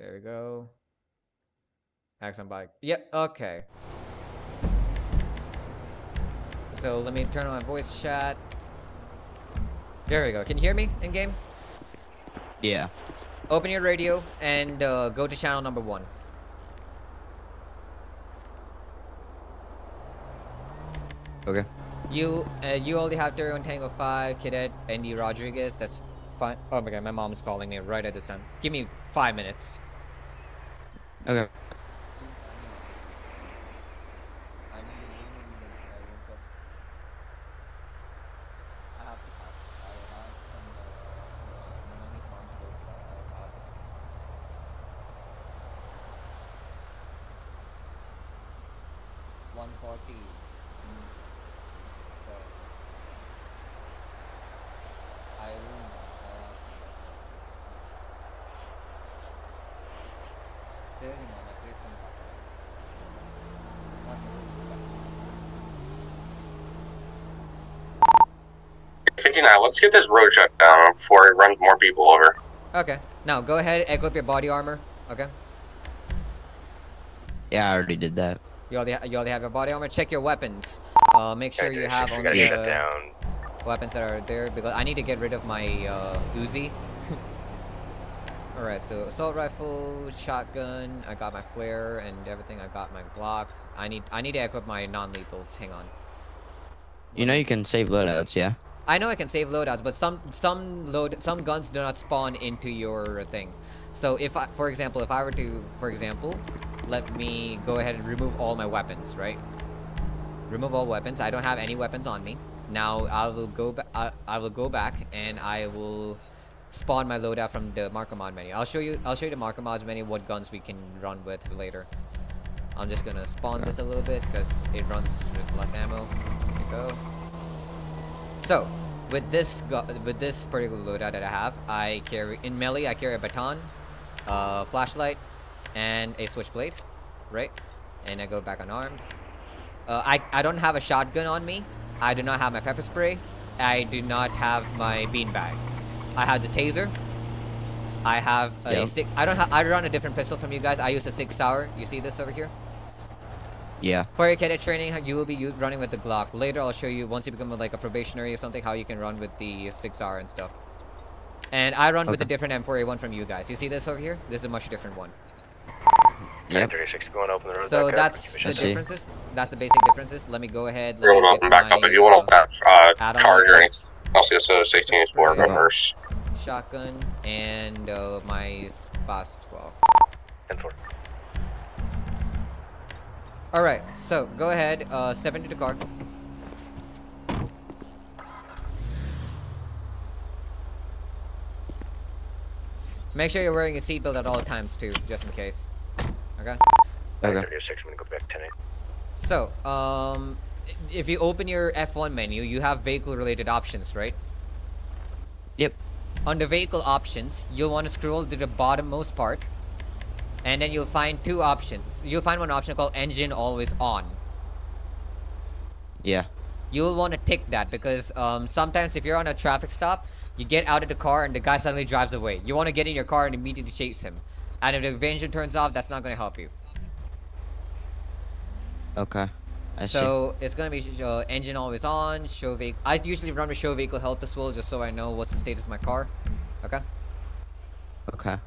There we go. Axon bike. Yep, okay. So let me turn on my voice chat. There we go. Can you hear me in game? Yeah. Open your radio and go to channel number 1. Okay. You only have 31 Tango 5, Cadet, Andy Rodriguez. That's fine. Oh my god, my mom's calling me right at this time. Give me 5 minutes. Okay. Let's get this road shut down before it runs more people over. Okay. Now go ahead, equip your body armor. Okay. Yeah, I already did that. You already have your body armor. Check your weapons. Make sure you have only the weapons that are there, because I need to get rid of my Uzi. Alright, so assault rifle, shotgun. I got my flare and everything. I got my Glock. I need to equip my non-lethals. Hang on. You know you can save loadouts, yeah? I know I can save loadouts, but some guns do not spawn into your thing. So if I, for example, if I were to, let me go ahead and remove all my weapons, right? Remove all weapons. I don't have any weapons on me. Now I will go back and I will spawn my loadout from the marker mod menu. I'll show you the marker mods menu what guns we can run with later. I'm just gonna spawn this a little bit because it runs with less ammo. There you go. So, with this particular loadout that I have, I carry in melee. I carry a baton, flashlight, and a switchblade, right? And I go back unarmed. I don't have a shotgun on me. I do not have my pepper spray. I do not have my beanbag. I have the taser. I have a stick. I run a different pistol from you guys. I use a 6 Sauer. You see this over here? Yeah. For your cadet training, you will be running with the Glock. Later, I'll show you, once you become like a probationary or something, how you can run with the 6R and stuff. And I run with a different M4A1 from you guys. You see this over here? This is a much different one. Yep. 36 going open the road. So that's the differences. That's the basic differences. Let me go ahead. Let Roll me up get and back my, up if you want to have charge or anything. Also, 16 is for members. Shotgun and my Spas 12. 10-4. Alright, so go ahead, step into the car. Make sure you're wearing a seatbelt at all times too, just in case. Okay? Okay. 36, I'm gonna go back 10-8. So, if you open your F1 menu, you have vehicle related options, right? Yep. Under vehicle options, you'll want to scroll to the bottommost part. And then you'll find 2 options. You'll find one option called engine always on. Yeah. You'll want to tick that because sometimes if you're on a traffic stop, you get out of the car and the guy suddenly drives away. You want to get in your car and immediately chase him. And if the engine turns off, that's not going to help you. Okay. I see. So it's going to be engine always on, show vehicle. I usually run with show vehicle health as well, just so I know what's the status of my car. Okay? Okay.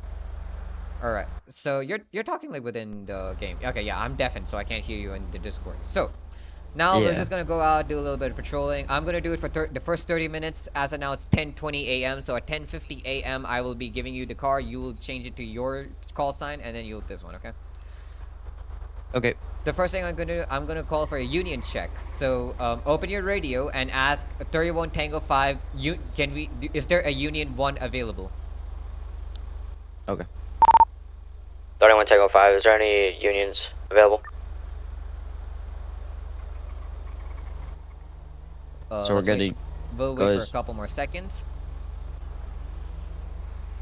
Alright, so you're talking like within the game. Okay, yeah, I'm deafened, so I can't hear you in the Discord. So, now we're just gonna go out, do a little bit of patrolling. I'm gonna do it for the first 30 minutes. As of now, it's 10:20 a.m. So at 10:50 a.m., I will be giving you the car. You will change it to your call sign, and then you'll this one, okay? Okay. The first thing I'm gonna call for a union check. So, open your radio and ask 31 Tango 5. Is there a Union 1 available? Okay. 31 Tango 5, is there any unions available? So we're gonna We'll wait for a couple more seconds.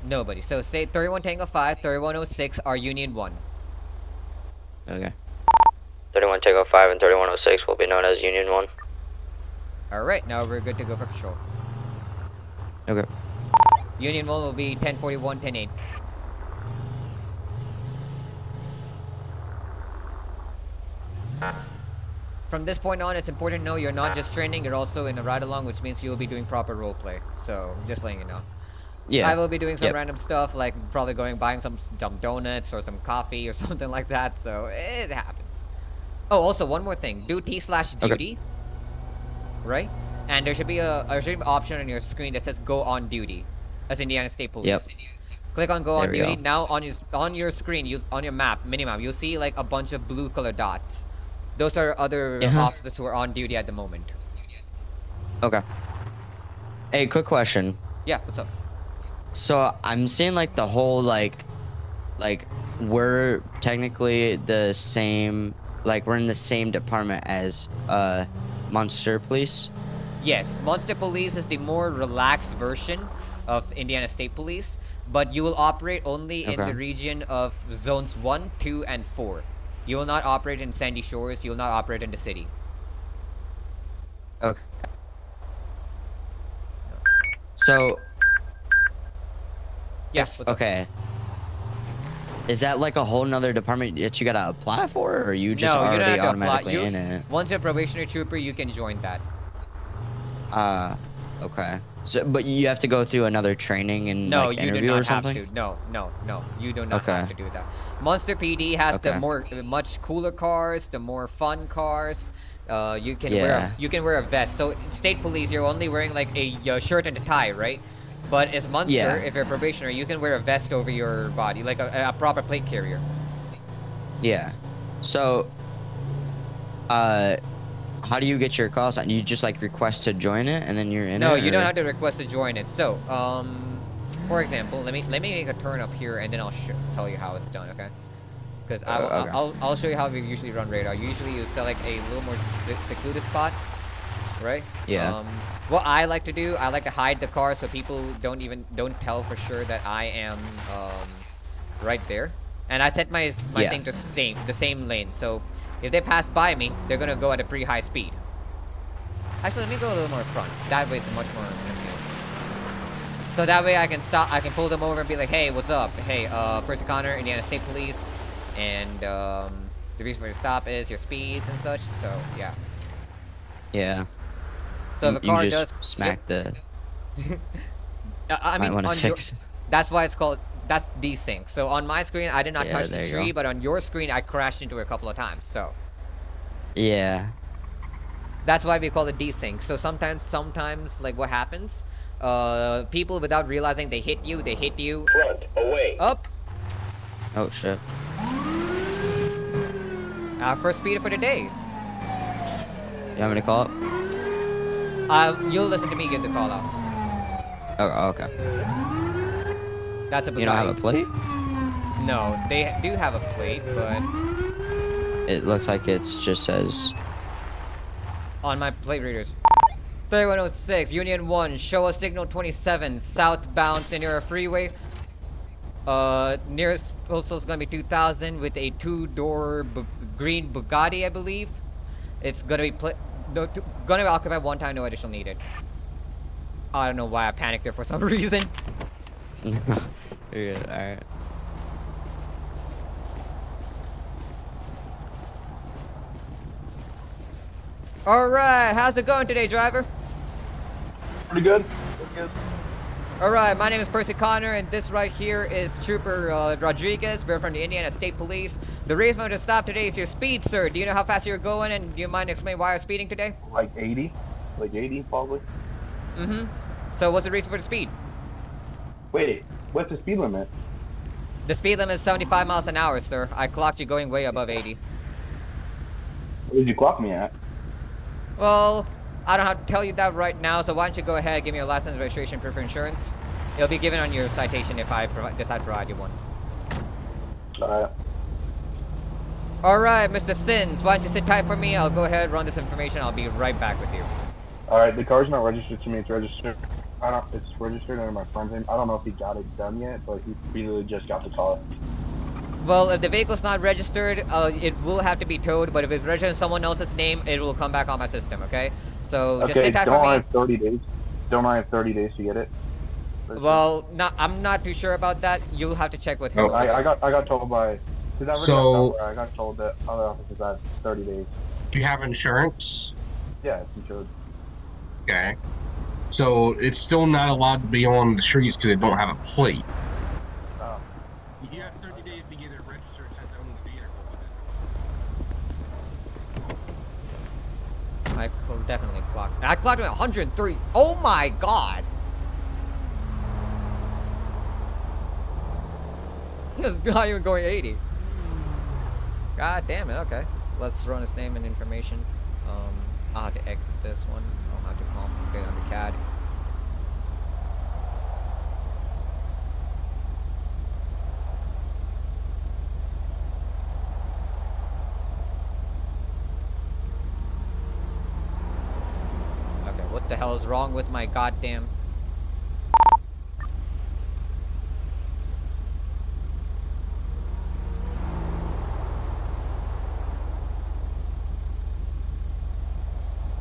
Nobody. So say 31 Tango 5, 3106 are Union 1. Okay. 31 Tango 5 and 3106 will be known as Union 1. Alright, now we're good to go for patrol. Okay. Union 1 will be 1041, 108. From this point on, it's important to know you're not just training, you're also in a ride-along, which means you'll be doing proper roleplay. So, just letting you know. Yeah. I will be doing some Yep. random stuff, like probably buying some dumb donuts or some coffee or something like that, so it happens. Oh, also, one more thing. Do T/duty, right? And there should be an option on your screen that says go on duty, as Indiana State Police. Yep. Click on go There on we duty. go. Now on your screen, on your mini-map, you'll see like a bunch of blue colored dots. Those are other officers who are on duty at the moment. Okay. Hey, quick question. Yeah, what's up? So I'm seeing like the whole like we're technically the same, like we're in the same department as Monster Police. Yes, Monster Police is the more relaxed version of Indiana State Police, but you will operate only in the region of zones 1, 2, and 4. You will not operate in Sandy Shores, you will not operate in the city. Okay. So Yes, what's up? okay. Is that like a whole nother department that you gotta apply for, or are you just No, you don't already have to apply. automatically in it? Once you're a probationary trooper, you can join that. Okay. So, but you have to go through another training and No, like you do interview not or something? have to. No, you do not Okay. have to do that. Monster PD has the Okay. much cooler cars, the more fun cars. You can Yeah. wear a vest. So in State Police, you're only wearing like a shirt and a tie, right? But as Monster, Yeah. if you're a probationary, you can wear a vest over your body, like a proper plate carrier. Yeah. So, how do you get your call sign? You just like request to join it, and then you're in it? No, you don't or- have to request to join it. So, for example, let me make a turn up here, and then I'll tell you how it's done, okay? Because okay. I'll show you how we usually run radar. Usually, you select a little more secluded spot, right? Yeah. What I like to do, I like to hide the car so people don't tell for sure that I am right there. And I set my thing to the same lane. So if they pass by me, they're gonna go at a pretty high speed. Actually, let me go a little more front. That way, it's much more concealed. So that way, I can pull them over and be like, "Hey, what's up? Hey, Percy Connor, Indiana State Police, and the reason for your stop is your speeds and such." So yeah. Yeah. So if a You car just does smack the. I mean, Might want to on fix. that's why it's called. That's desync. So on my screen, I did not Yeah, touch the there you tree, go. but on your screen, I crashed into it a couple of times. So Yeah. that's why we call it desync. So sometimes, like what happens, people without realizing they hit you. Front, away. Up. Oh shit. Our first speeder for the day. You want me to call it? You'll listen to me give the call out. Oh, okay. That's a Bugatti. You don't have a plate? No, they do have a plate, but It looks like it's just says. on my plate readers. 3106, Union 1, show us signal 27, southbound Senior Freeway. Nearest postal is gonna be 2000 with a 2-door green Bugatti, I believe. It's gonna be gonna be occupied one time, no additional needed. I don't know why I panicked there for some reason. You're good. All right. Alright, how's it going today, driver? Pretty good. Alright, my name is Percy Connor, and this right here is Trooper Rodriguez. We're from the Indiana State Police. The reason for the stop today is your speed, sir. Do you know how fast you're going, and do you mind explaining why you're speeding today? Like 80? Like 80 probably? Mm-hmm. So what's the reason for the speed? Wait, what's the speed limit? The speed limit is 75 miles an hour, sir. I clocked you going way above 80. What did you clock me at? Well, I don't have to tell you that right now, so why don't you go ahead and give me your license, registration, proof of insurance. It'll be given on your citation if I decide to provide you one. Alright, Mr. Sins, why don't you sit tight for me? I'll go ahead and run this information. I'll be right back with you. Alright, the car's not registered to me, it's registered. It's registered under my friend's name. I don't know if he got it done yet, but he really just got the car. Well, if the vehicle's not registered, it will have to be towed, but if it's registered in someone else's name, it will come back on my system, okay? So just Okay, sit tight don't for I me. have 30 days? Don't I have 30 days to get it? Well, I'm not too sure about that. You'll have to check with him. I got told by 'Cause I already got So, somewhere. I got told that other officers had 30 days. do you have insurance? Yeah, it's insured. Okay. So it's still not allowed to be on the streets because they don't have a plate. Oh. You have 30 days to get it registered since owning the vehicle. I definitely clocked. I clocked at 103. Oh my god! He's not even going 80. God damn it, okay. Let's run his name and information. I'll have to exit this one. I'll have to get on the CAD. Okay, what the hell is wrong with my goddamn...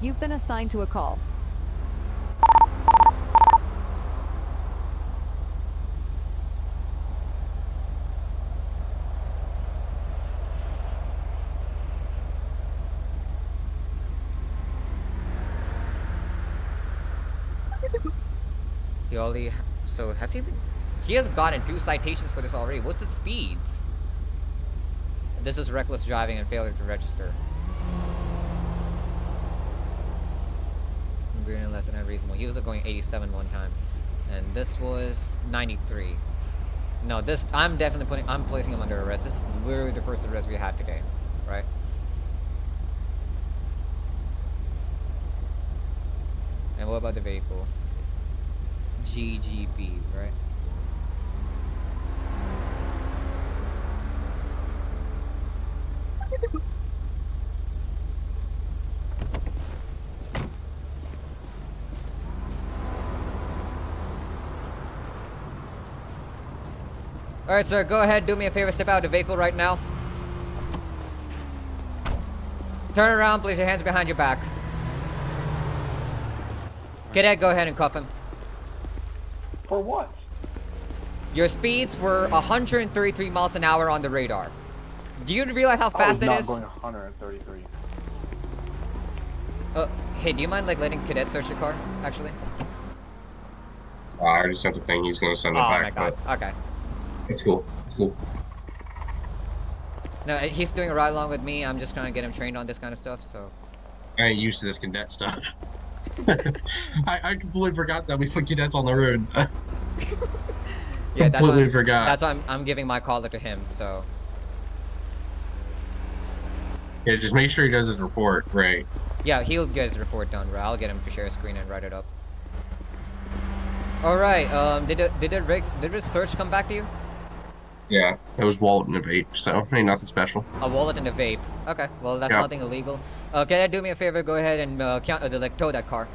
You've been assigned to a call. He only... So, has he been... He has gotten 2 citations for this already. What's his speeds? This is reckless driving and failure to register. Greater than less than unreasonable. He was going 87 one time. And this was 93. No, this... I'm definitely I'm placing him under arrest. This is literally the first arrest we had today. Right? And what about the vehicle? GGB, right? Alright, sir, go ahead, do me a favor, step out of the vehicle right now. Turn around, place your hands behind your back. Cadet, go ahead and cuff him. For what? Your speeds were 133 miles an hour on the radar. Do you realize how fast it is? I was not going 133. Hey, do you mind like letting Cadet search your car, actually? I already sent the thing. He's going to send it Oh back. my god, okay. It's cool. It's cool. No, he's doing a ride along with me. I'm just trying to get him trained on this kind of stuff, so... I ain't used to this cadet stuff. I completely forgot that we put cadets on the road. Yeah, that's completely why forgot. That's why I'm giving my caller to him, so... Yeah, just make sure he does his report, right? Yeah, he'll get his report done, right? I'll get him to share a screen and write it up. Alright, did the search come back to you? Yeah, it was wallet and a vape, so ain't nothing special. A wallet and a vape. Okay, well that's Yeah. nothing illegal. Can I do me a favor? Go ahead and tow that car.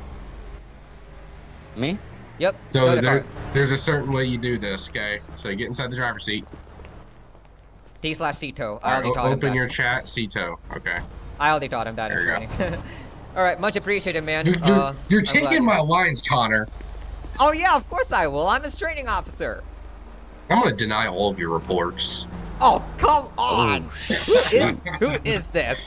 Me? Yep. So tow the car. there's a certain way you do this, okay? So you get inside the driver's seat. T/C tow. I All already right, taught him open that. your chat, C-tow. Okay. I already taught him that in There you training. All right, much appreciated, man. You're I'm glad. taking my lines, Connor. Oh yeah, of course I will. I'm his training officer. I'm gonna deny all of your reports. Oh come on! Oh, Who is this?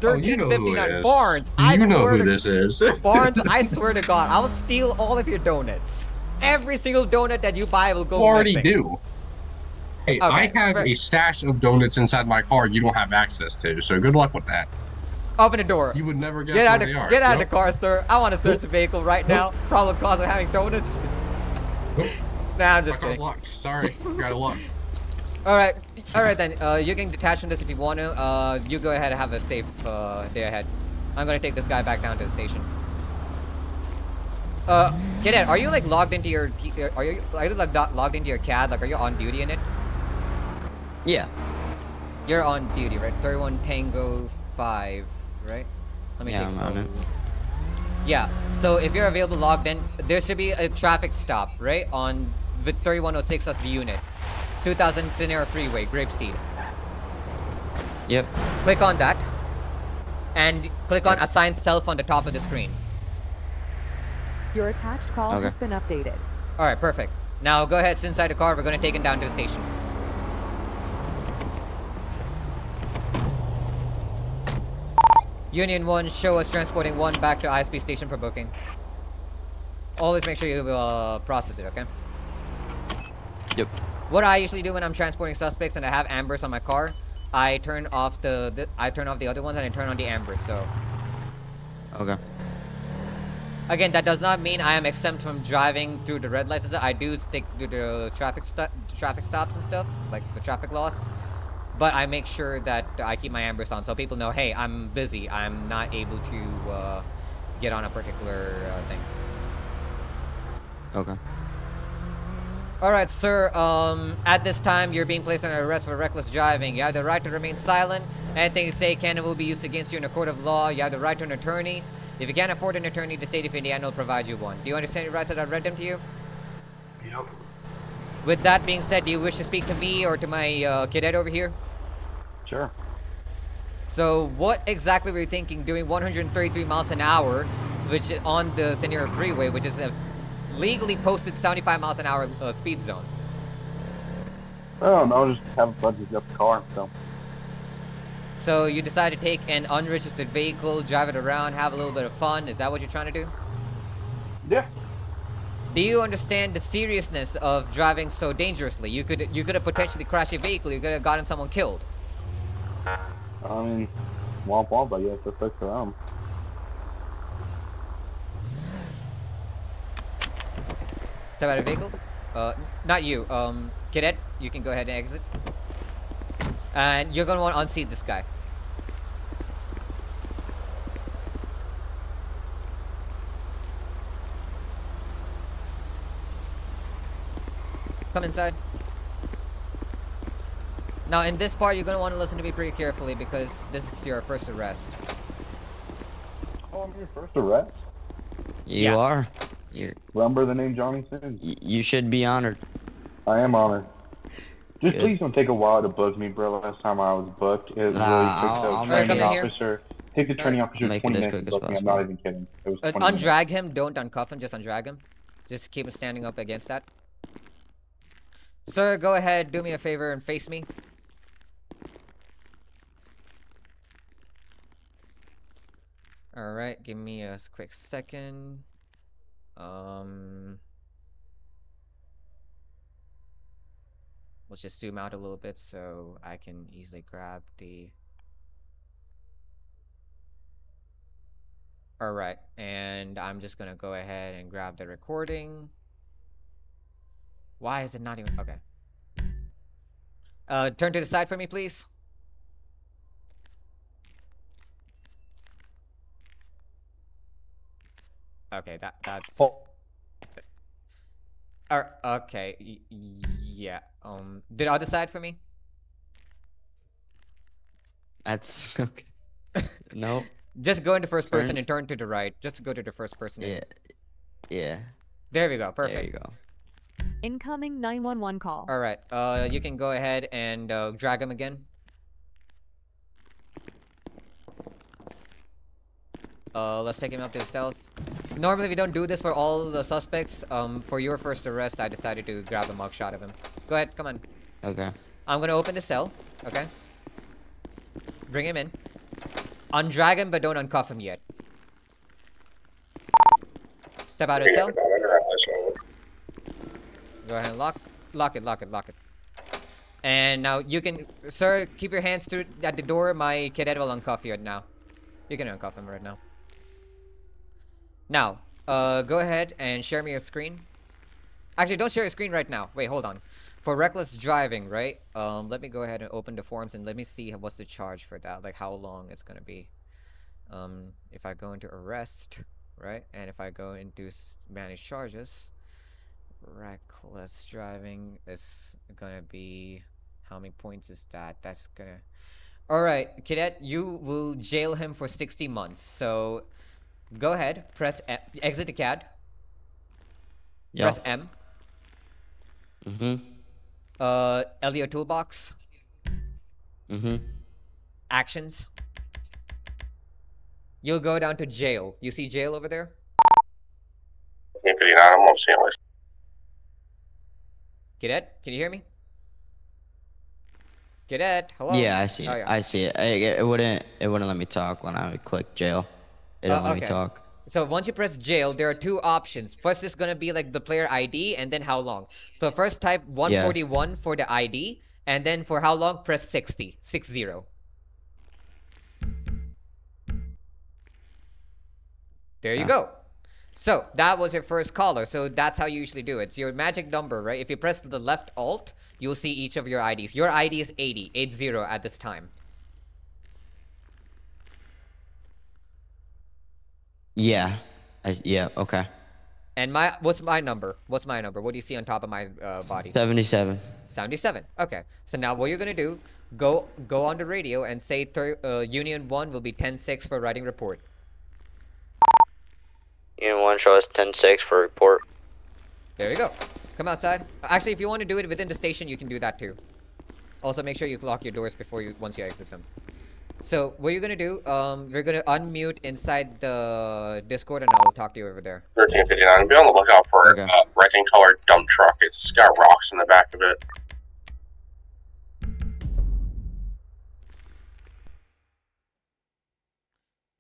Oh, you know who it 1359 is. Barnes. You know swear who to this is. Barnes, I swear to God, I'll steal all of your donuts. Every single donut that you buy will go You already missing. do. Hey, I have a stash of donuts inside my car you don't have access to, so good luck with that. Open the door. You would never guess Get out where of they are. get out Nope. of the car, sir. I want to search the vehicle right now. Probable cause of having donuts. Nope. Nah, I'm just My car's kidding. locked. Sorry, got a lock. All right, then. You can detach from this if you want to. You go ahead and have a safe day ahead. I'm gonna take this guy back down to the station. Cadet, are you like logged into your? Are you like logged into your CAD? Like, are you on duty in it? Yeah. You're on duty, right? 31 Tango 5, right? Let me Yeah, take I'm a on look. it. Yeah, so if you're available logged in, there should be a traffic stop, right? On with 3106 as the unit. 2000 Senior Freeway, Grapeseed. Yep. Click on that. And click on assign self on the top of the screen. Your attached call Okay. has been updated. Alright, perfect. Now go ahead, sit inside the car, we're gonna take him down to the station. Union 1, show us transporting 1 back to ISP station for booking. Always make sure you process it, okay? Yep. What I usually do when I'm transporting suspects and I have ambers on my car, I turn off the other ones and I turn on the ambers. So Okay. again, that does not mean I am exempt from driving through the red lights. I do stick to the traffic stops and stuff, like the traffic laws. But I make sure that I keep my ambers on so people know, hey, I'm busy. I'm not able to get on a particular thing. Okay. Alright, sir, at this time, you're being placed under arrest for reckless driving. You have the right to remain silent. Anything you say can and will be used against you in a court of law. You have the right to an attorney. If you can't afford an attorney, the state of Indiana will provide you one. Do you understand your rights that I've read them to you? Yep. With that being said, do you wish to speak to me or to my cadet over here? Sure. So, what exactly were you thinking doing 133 miles an hour, which is on the Senior Freeway, which is a legally posted 75 miles an hour speed zone? I don't know, just having fun to get the car, so. So you decide to take an unregistered vehicle, drive it around, have a little bit of fun. Is that what you're trying to do? Yeah. Do you understand the seriousness of driving so dangerously? You could have potentially crashed your vehicle. You could have gotten someone killed. I mean, womp womp, I guess. That's up to them. Step out of vehicle. Not you. Cadet, you can go ahead and exit. And you're gonna want to unseat this guy. Come inside. Now, in this part, you're gonna want to listen to me pretty carefully because this is your first arrest. Oh, I'm your first arrest? You Yeah. are. You're. Remember the name Johnny Sins? You should be honored. I am honored. Just Good. please don't take a while to book me, bro. Last time I was booked, it really took I'll the make training it as- officer. Take the training officer Make it 20 as minutes quick to as book me. I'm possible. not even kidding. It was 20 minutes. Undrag him. Don't uncuff him. Just undrag him. Just keep him standing up against that. Sir, go ahead. Do me a favor and face me. Alright, give me a quick second. Let's just zoom out a little bit so I can easily grab the... Alright, and I'm just gonna go ahead and grab the recording. Why is it not even... Okay. Turn to the side for me, please. Okay, that's... Okay, yeah. The other side for me? That's okay. No. Just go into first person Turn. and turn to the right. Just go to the first person. Yeah. Yeah. There we go. Perfect. There you go. Incoming 911 call. All right. You can go ahead and drag him again. Let's take him up to the cells. Normally we don't do this for all the suspects. For your first arrest, I decided to grab a mugshot of him. Go ahead. Come on. Okay. I'm gonna open the cell. Okay. Bring him in. Undrag him, but don't uncuff him yet. Step out of the cell. Go ahead and lock it. And now you can, sir, keep your hands at the door. My cadet will uncuff you now. You can uncuff him right now. Now, go ahead and share me your screen. Actually, don't share your screen right now. Wait, hold on. For reckless driving, right? Let me go ahead and open the forms and let me see what's the charge for that. Like how long it's gonna be. If I go into arrest, right? And if I go into manage charges, reckless driving is gonna be, how many points is that? That's gonna... Alright, cadet, you will jail him for 60 months. So, go ahead, press exit the CAD. Yeah. Press M. Mm-hmm. LEO toolbox. Mm-hmm. Actions. You'll go down to jail. You see jail over there? 59, I'm on seeing list. Cadet, can you hear me? Cadet, hello. Yeah, I see it. Oh, yeah. I see it. It wouldn't let me talk when I would click jail. It didn't let me Okay. talk. So once you press jail, there are two options. First is gonna be like the player ID and then how long. So first type Yeah. 141 for the ID, and then for how long, press 60. 60. There you Yeah. go. So that was your first caller. So that's how you usually do it. It's your magic number, right? If you press the left alt, you'll see each of your IDs. Your ID is 80, 80 at this time. Yeah. Yeah. Okay. And what's my number? What's my number? What do you see on top of my body? 77. 77. Okay. So now what you're gonna do, go on the radio and say Union 1 will be 10-6 for writing report. Union 1, show us 10-6 for report. There you go. Come outside. Actually, if you want to do it within the station, you can do that too. Also, make sure you lock your doors once you exit them. So what you're gonna do, you're gonna unmute inside the Discord, and I'll talk to you over there. 1359. Be on the lookout for Okay. a wrecking colored dump truck. It's got rocks in the back of it.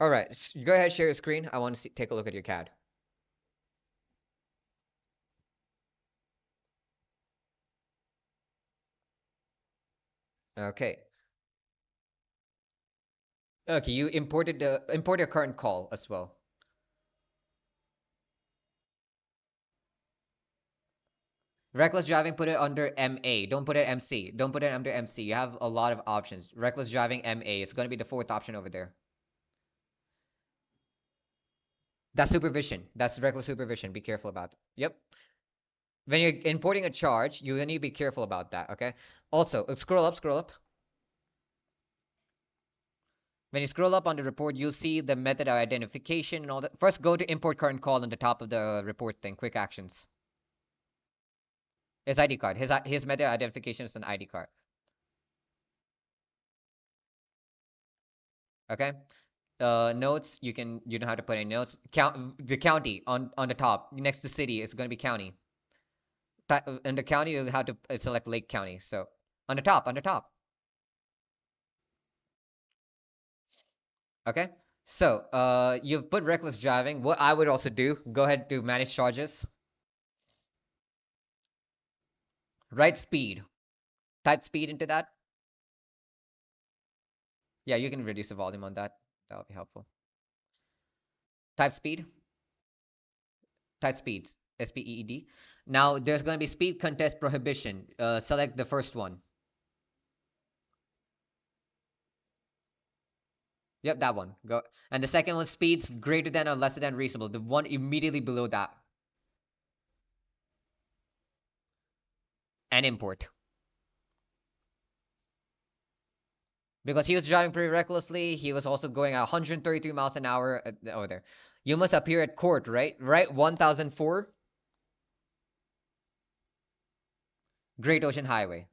All right, go ahead, share your screen. I want to take a look at your CAD. Okay. Okay, you import your current call as well. Reckless driving, put it under MA. Don't put it MC. Don't put it under MC. You have a lot of options. Reckless driving MA. It's going to be the fourth option over there. That's supervision. That's reckless supervision. Be careful about it. Yep. When you're importing a charge, you need to be careful about that, okay? Also, scroll up, scroll up. When you scroll up on the report, you'll see the method of identification and all that. First, go to import current call on the top of the report thing. Quick actions. His ID card. His method of identification is an ID card. Okay. Notes. You don't have to put any notes. The county on the top next to city is going to be county. In the county, you'll have to select Lake County. So on the top, on the top. Okay. So you've put reckless driving. What I would also do, go ahead to manage charges. Write speed. Type speed into that. Yeah, you can reduce the volume on that. That'll be helpful. Type speed. Type speeds. SPEED. Now there's going to be speed contest prohibition. Select the first one. Yep, that one. Go. And the second one, speeds greater than or lesser than reasonable. The one immediately below that. And import. Because he was driving pretty recklessly, he was also going at 133 miles an hour over there. You must appear at court, right? Right, 1004 Great Ocean Highway.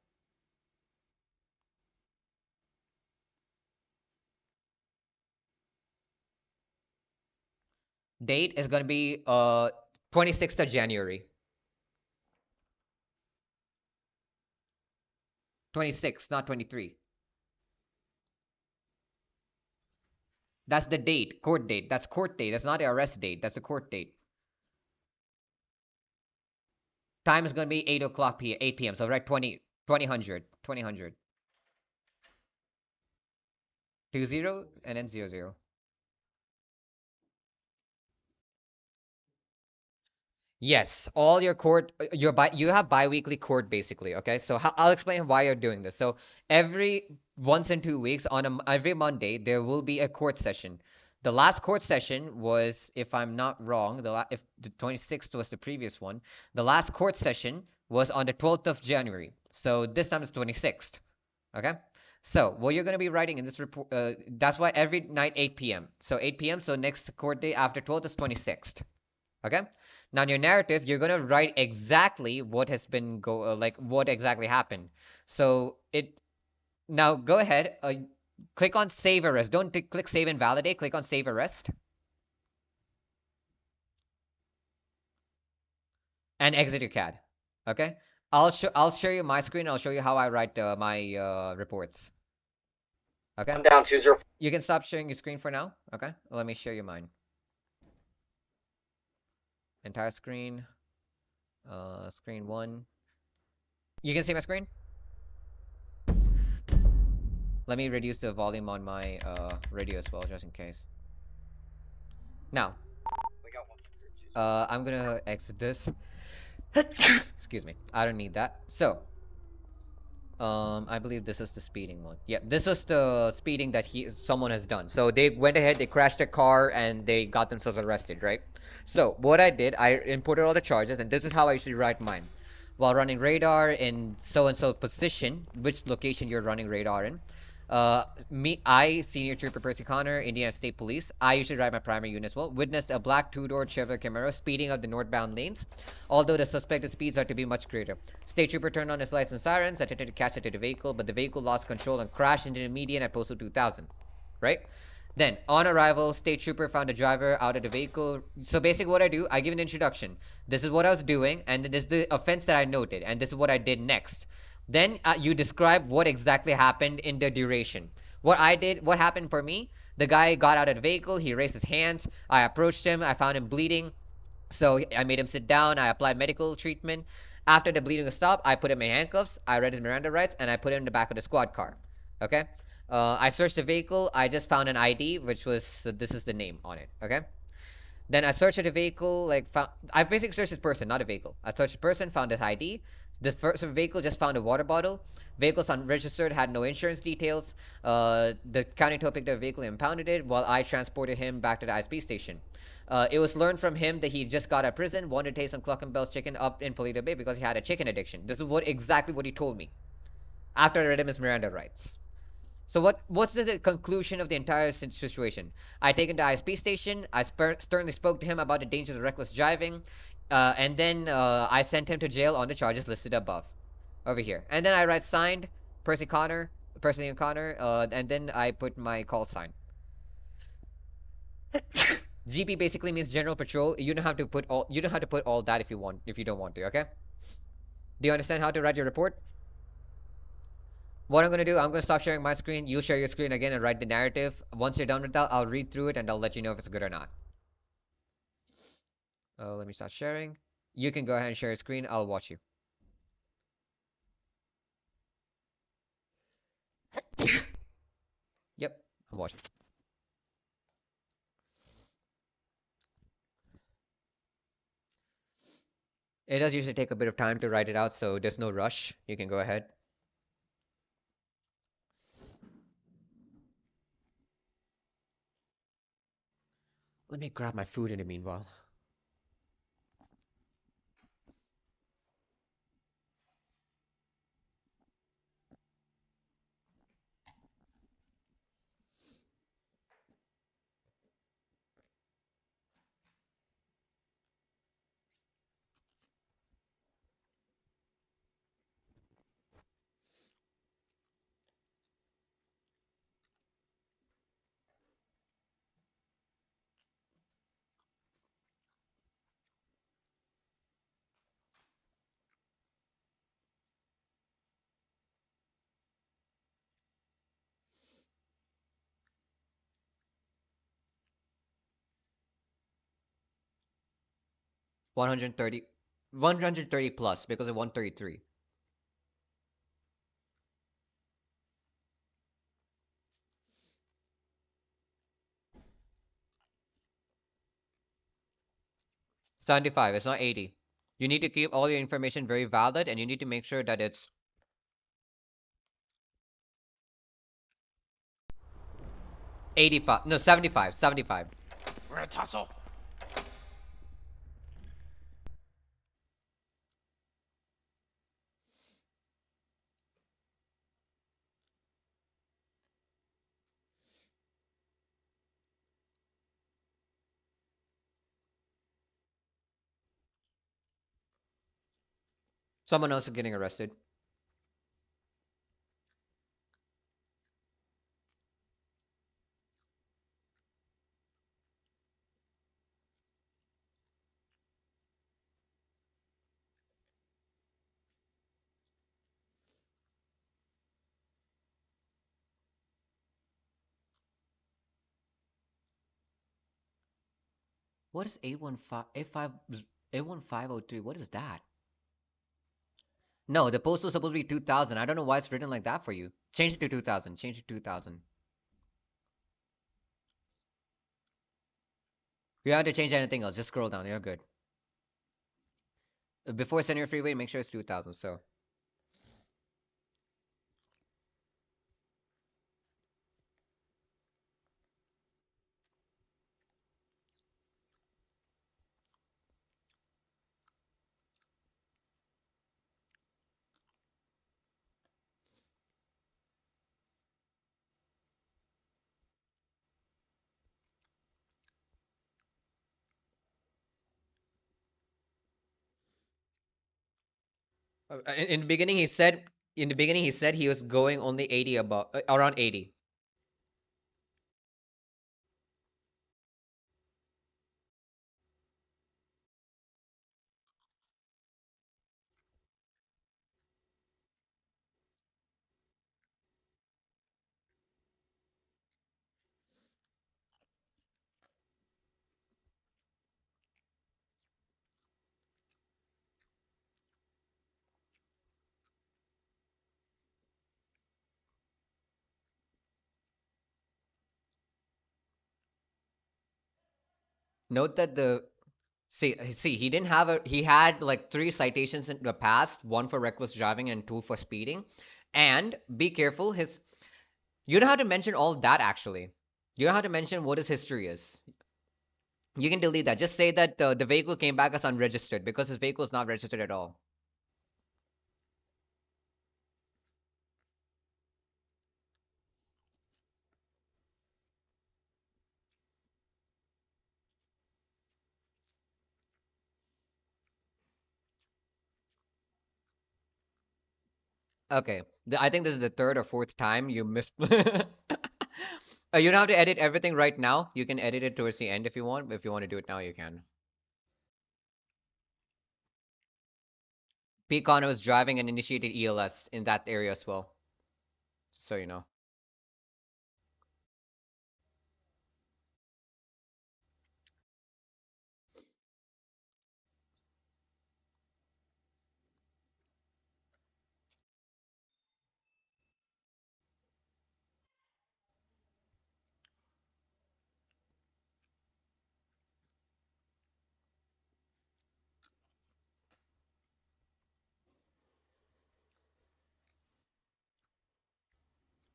Date is going to be 26th of January. 26, not 23. That's the date, court date. That's court date. That's not the arrest date. That's the court date. Time is going to be 8 o'clock 8 p.m. So right 2000. 2000. 20 and then 00. Yes, all your court, you have bi-weekly court basically. Okay, so I'll explain why you're doing this. So every once in 2 weeks, every Monday, there will be a court session. The last court session was, if I'm not wrong, if the 26th was the previous one, the last court session was on the 12th of January. So this time it's 26th. Okay. So what you're going to be writing in this report, that's why every night 8 p.m. So 8 p.m. So next court day after 12th is 26th. Okay. Now in your narrative, you're gonna write exactly what has been like what exactly happened. So now go ahead, click on save arrest. Don't click save and validate. Click on save arrest and exit your CAD. Okay. I'll share you my screen. I'll show you how I write my reports. Okay. I'm down 20. You can stop sharing your screen for now. Okay. Let me share you mine. Entire screen. Screen 1. You can see my screen? Let me reduce the volume on my radio as well, just in case. Now, I'm gonna exit this. Excuse me. I don't need that. So, I believe this is the speeding one. Yeah, this is the speeding that someone has done. So they went ahead, they crashed a car, and they got themselves arrested, right? So what I did, I imported all the charges, and this is how I usually write mine. While running radar in so-and-so position, which location you're running radar in. Senior Trooper Percy Connor, Indiana State Police. I usually ride my primary unit as well. Witnessed a black two-door Chevrolet Camaro speeding up the northbound lanes, although the suspected speeds are to be much greater. State Trooper turned on his lights and sirens, attempted to catch up to the vehicle, but the vehicle lost control and crashed into the median at postal 2000. Right? Then, on arrival, State Trooper found a driver out of the vehicle. So basically what I do, I give an introduction. This is what I was doing, and this is the offense that I noted, and this is what I did next. Then you describe what exactly happened in the duration. What happened for me, the guy got out of the vehicle, he raised his hands, I approached him, I found him bleeding, so I made him sit down, I applied medical treatment. After the bleeding stopped, I put him in handcuffs, I read his Miranda rights, and I put him in the back of the squad car. Okay? I searched the vehicle, I just found an ID, which was, so this is the name on it, okay? Then I searched the vehicle, I basically searched this person, not a vehicle. I searched the person, found his ID. The first vehicle just found a water bottle. Vehicle's unregistered, had no insurance details. The county tow picked up the vehicle and impounded it while I transported him back to the ISP station. It was learned from him that he just got out of prison, wanted to taste some Cluck and Bell's chicken up in Polito Bay because he had a chicken addiction. This is exactly what he told me after I read him his Miranda rights. So what's the conclusion of the entire situation? I take him to ISP station. I sternly spoke to him about the dangers of reckless driving, and then I sent him to jail on the charges listed above, over here. And then I write signed, Percy Connor, and then I put my call sign. GP basically means General Patrol. You don't have to put all that if you don't want to. Okay? Do you understand how to write your report? What I'm going to do, I'm going to stop sharing my screen. You share your screen again and write the narrative. Once you're done with that, I'll read through it and I'll let you know if it's good or not. Let me start sharing. You can go ahead and share your screen. I'll watch you. Yep, I'm watching. It does usually take a bit of time to write it out, so there's no rush. You can go ahead. Let me grab my food in the meanwhile. One hundred thirty, 130 plus because of 133. $75, it's not 80. You need to keep all your information very valid and you need to make sure that it's 85. No, 75. 75. We're gonna tussle. Someone else is getting arrested. What is 81503? What is that? No, the post was supposed to be 2000. I don't know why it's written like that for you. Change it to 2000. Change it to 2000. You don't have to change anything else. Just scroll down. You're good. Before Senior Freeway, make sure it's 2000. So. In the beginning, he said. In the beginning, he said he was going only 80 above, around 80. Note that the see he didn't have a he had like 3 citations in the past, one for reckless driving and 2 for speeding. And be careful, his you don't have to mention all that actually. You don't have to mention what his history is. You can delete that. Just say that the vehicle came back as unregistered because his vehicle is not registered at all. Okay. I think this is the third or fourth time you missed. You don't have to edit everything right now. You can edit it towards the end if you want. If you want to do it now, you can. P. Connor was driving and initiated ELS in that area as well. So you know.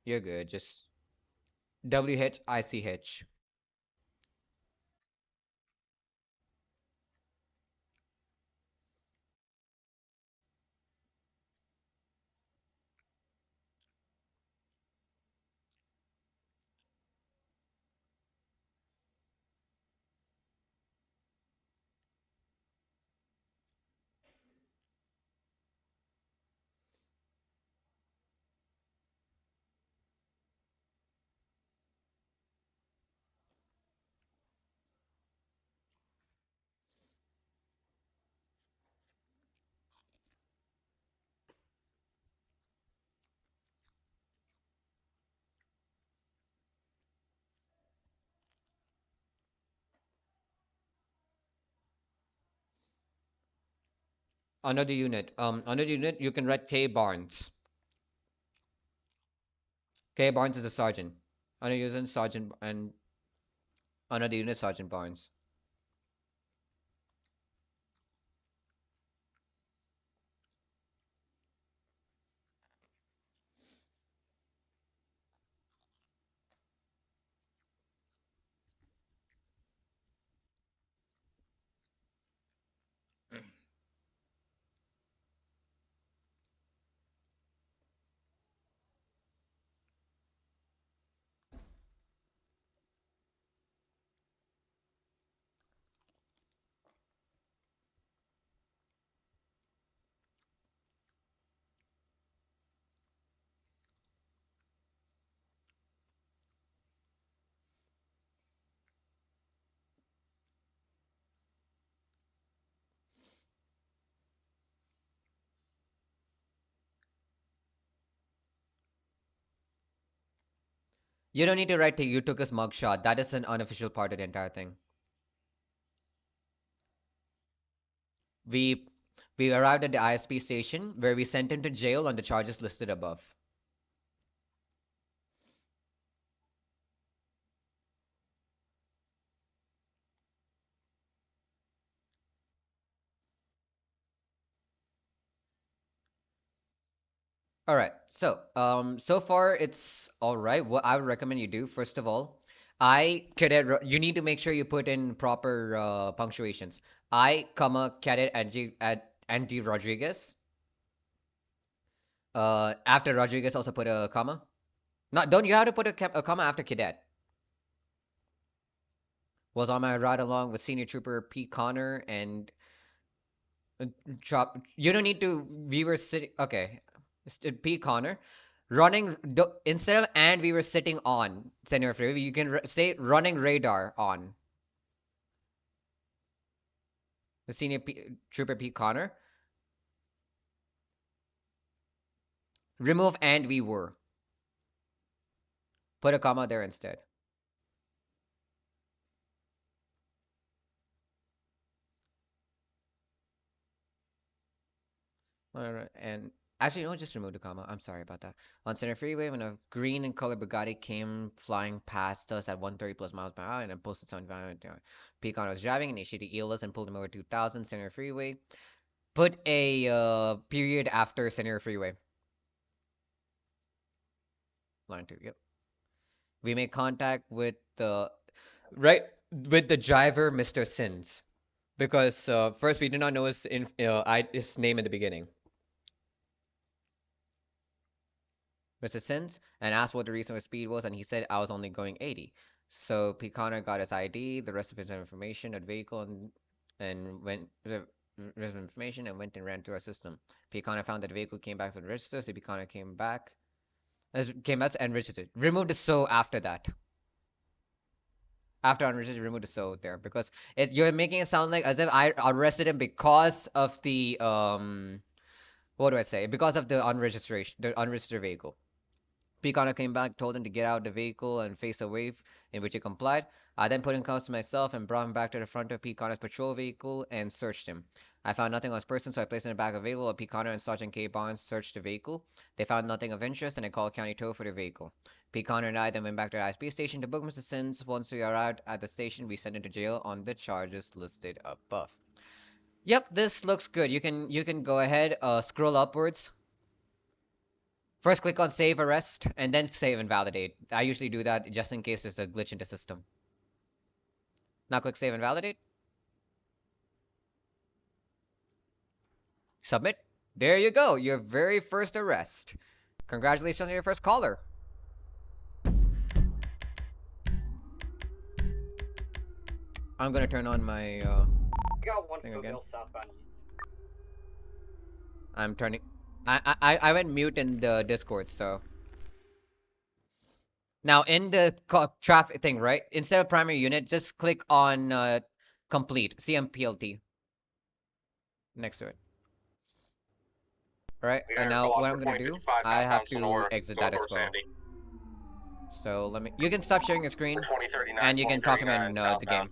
You're good. Just WH ICH. Another unit. Another unit. You can write K Barnes. K Barnes is a sergeant. Another unit sergeant and another unit Sergeant Barnes. You don't need to write you took his mugshot. That is an unofficial part of the entire thing. We we arrived at the ISP station where we sent him to jail on the charges listed above. All right. So far it's all right. What I would recommend you do, first of all, you need to make sure you put in proper punctuations. Cadet Andy Rodriguez. After Rodriguez, also put a comma. Not, don't you have to put a comma after cadet? Was on my ride along with Senior Trooper P. Connor and You don't need to. We were sitting. Okay, P. Connor, instead of and we were sitting on Senior Freeway. You can say running radar on the Trooper P. Connor. Remove and we were. Put a comma there instead. Alright, and actually, no, just remove the comma. I'm sorry about that. On Center Freeway, when a green and colored Bugatti came flying past us at 130 plus miles per hour and then posted 75. Pecan was driving, initiated ELS and pulled him over 2000 Center Freeway. Put a period after Center Freeway. Line 2, yep. We made contact with the driver, Mr. Sins, because first we did not know his name in the beginning. Mr. Sins, and asked what the reason for speed was, and he said I was only going 80. So P. Connor got his ID, the rest of his information, a vehicle, and went the rest of information and went and ran through our system. P. Connor found that the vehicle came back to the register, so P. Connor came back and registered. Remove the so after that. After unregistered, remove the so there because you're making it sound like as if I arrested him because of the what do I say? Because of the unregistered vehicle. P. Connor came back, told him to get out of the vehicle and face a wave, in which he complied. I then put in cuffs to myself and brought him back to the front of P. Connor's patrol vehicle and searched him. I found nothing on his person, so I placed him in the back of the vehicle while P. Connor and Sergeant K. Barnes searched the vehicle. They found nothing of interest and I called County Tow for the vehicle. P. Connor and I then went back to the ISP station to book Mr. Sins. Once we arrived at the station, we sent him to jail on the charges listed above. Yep, this looks good. You can go ahead, scroll upwards. First click on save arrest and then save and validate. I usually do that just in case there's a glitch in the system. Now click save and validate. Submit. There you go, your very first arrest. Congratulations on your first caller. I'm gonna turn on my thing again. I'm turning. I went mute in the Discord, so. Now in the traffic thing, right? Instead of primary unit, just click on complete CMPLT next to it. All right, and now what I'm gonna do, I have to exit that as well. So you can stop sharing your screen, and you can talk to me in the game.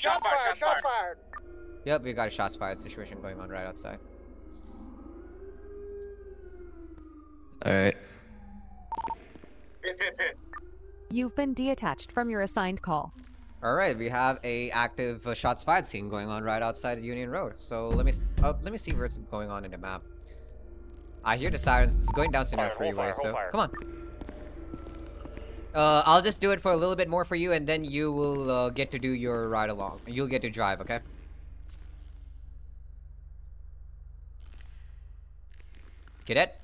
Shot fired! Shot fired! Yep, we got a shots fired situation going on right outside. Alright. You've been detached from your assigned call. Alright, we have a active shots fired scene going on right outside Union Road. So let me see what's going on in the map. I hear the sirens. It's going down Senior Freeway, so come on. I'll just do it for a little bit more for you, and then you will get to do your ride along. You'll get to drive, okay? Cadet?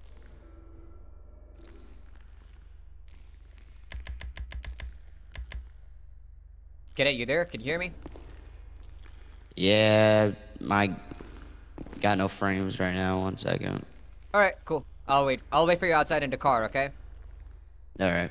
Cadet, you there? Can you hear me? Yeah, I got no frames right now. 1 second. Alright, cool. I'll wait. I'll wait for you outside in the car, okay? Alright.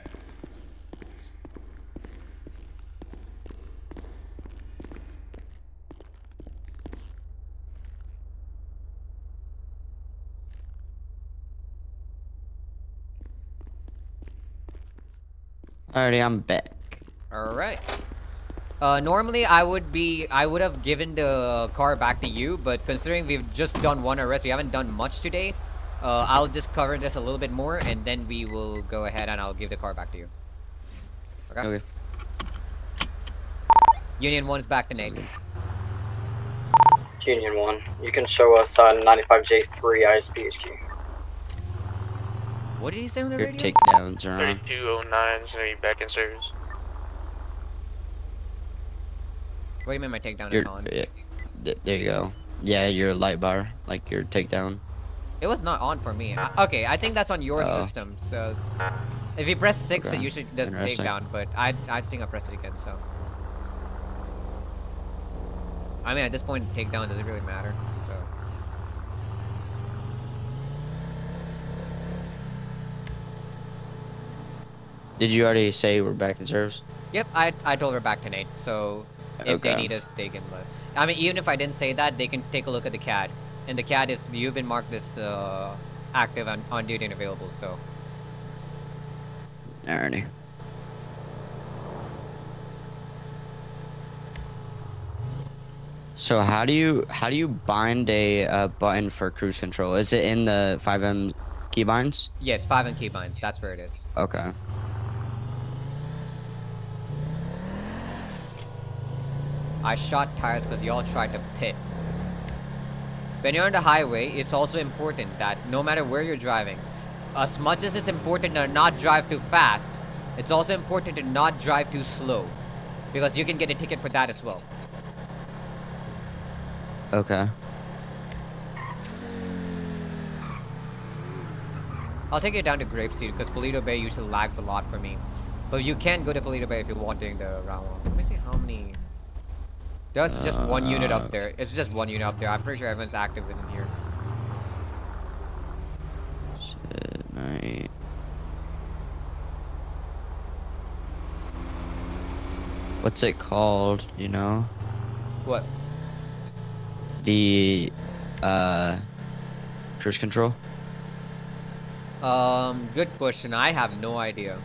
Alrighty, I'm back. Alright. Normally I would have given the car back to you, but considering we've just done one arrest, we haven't done much today. I'll just cover this a little bit more, and then we will go ahead and I'll give the car back to you. Okay. Okay. Union 1 is back to Sounds Nate. good. Union 1, you can show us on 95J3 ISPHQ. What did he say on the Your radio? takedowns are on. 3209, so you back in service. What do you mean my takedown Your, is on? there you go. Yeah, your light bar, like your takedown. It was not on for me. Okay, I think that's on your Oh. system. So if you press 6, Okay. it usually does the Interesting. takedown. But I think I pressed it again. So I mean, at this point, takedown doesn't really matter. So Did you already say we're back in service? yep, I told her back to Nate. So if they Okay. need us, they can. I mean, even if I didn't say that, they can take a look at the CAD. And the CAD is you've been marked as active and on duty and available. So Alrighty. So how do you bind a button for cruise control? Is it in the 5M keybinds? yes, 5 and keybinds. That's where it is. Okay. I shot tires because y'all tried to pit. When you're on the highway, it's also important that no matter where you're driving, as much as it's important to not drive too fast, it's also important to not drive too slow. Because you can get a ticket for that as well. Okay. I'll take you down to Grapeseed because Polito Bay usually lags a lot for me. But you can go to Polito Bay if you want during the round one. Let me see how many... There's just one unit up there. It's just one unit up there. I'm pretty sure everyone's active in here. Shit, night. What's it called, you know? What? The cruise control? Good question. I have no idea.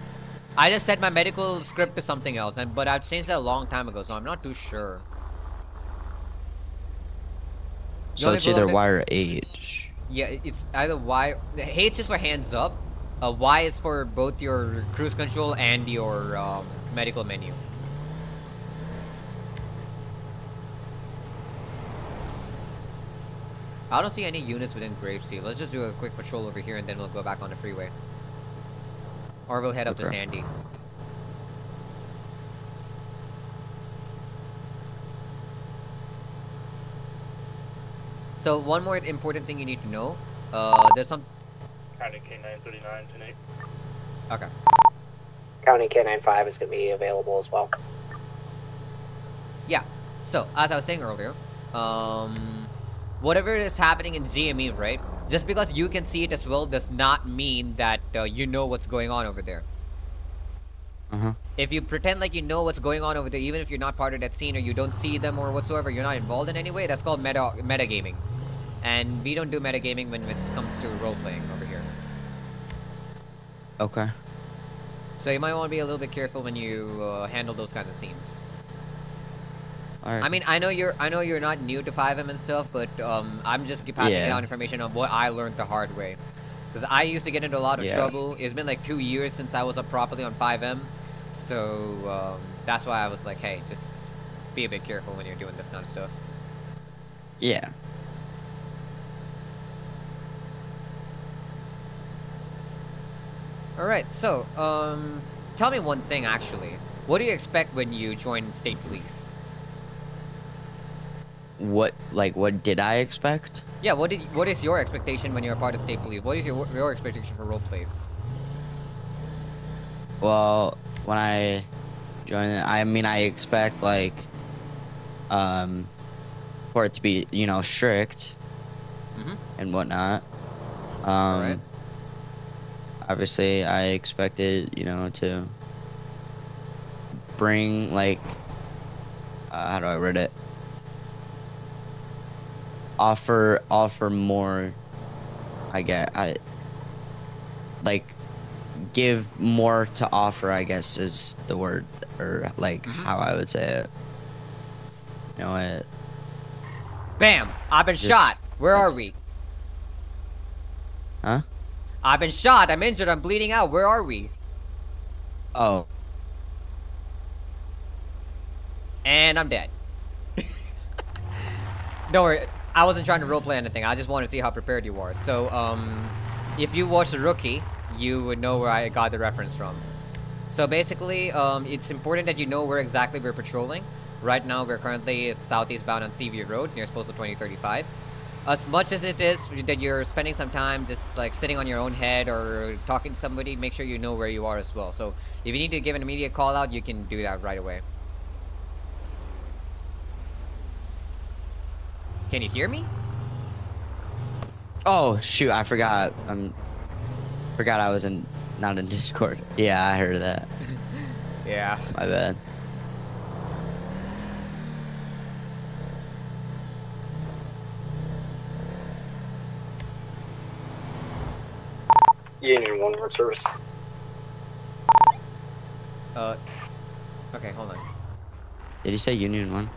I just set my medical script to something else, but I've changed that a long time ago, so I'm not too sure. So wanna it's go either up there? Y or H. Yeah, it's either Y. H is for hands up. Y is for both your cruise control and your medical menu. I don't see any units within Grapeseed. Let's just do a quick patrol over here and then we'll go back on the freeway. Or we'll head up to Okay. Sandy. So one more important thing you need to know. There's some... County K939 tonight. Okay. County K95 is going to be available as well. Yeah. So, as I was saying earlier, whatever is happening in GME, right? Just because you can see it as well does not mean that you know what's going on over there. Uh-huh. If you pretend like you know what's going on over there, even if you're not part of that scene or you don't see them or whatsoever, you're not involved in any way, that's called metagaming. And we don't do metagaming when it comes to role-playing over here. Okay. So you might want to be a little bit careful when you handle those kinds of scenes. Alright. I mean, I know you're not new to 5M and stuff, but I'm just passing Yeah. down information on what I learned the hard way. Because I used to get into a lot of Yeah. trouble. It's been like 2 years since I was up properly on 5M, so that's why I was like, hey, just be a bit careful when you're doing this kind of stuff. Yeah. All right, so tell me one thing actually. What do you expect when you join state police? What did I expect? Yeah, what is your expectation when you're a part of state police? What is your expectation for role plays? Well, when I joined it, I mean, I expect like for it to be, you know, strict Mhm. and whatnot. Alright. Obviously, I expected, you know, to bring like how do I word it? Offer more. Give more to offer, I guess is the word, or like Mhm. how I would say it. You know what? Bam! I've been shot. Where are we? Huh? I've been shot. I'm injured. I'm bleeding out. Where are we? Oh. And I'm dead. Don't worry. I wasn't trying to roleplay anything. I just wanted to see how prepared you were. So, if you watched The Rookie, you would know where I got the reference from. So basically, it's important that you know where exactly we're patrolling. Right now, we're currently southeast bound on Seaview Road near Postal 2035. As much as it is that you're spending some time just like sitting on your own head or talking to somebody, make sure you know where you are as well. So if you need to give an immediate call out, you can do that right away. Can you hear me? Oh shoot! I forgot. Forgot I was not in Discord. Yeah, I heard that. Yeah. My bad. Union 1, work service. Okay, hold on. Did you say Union 1?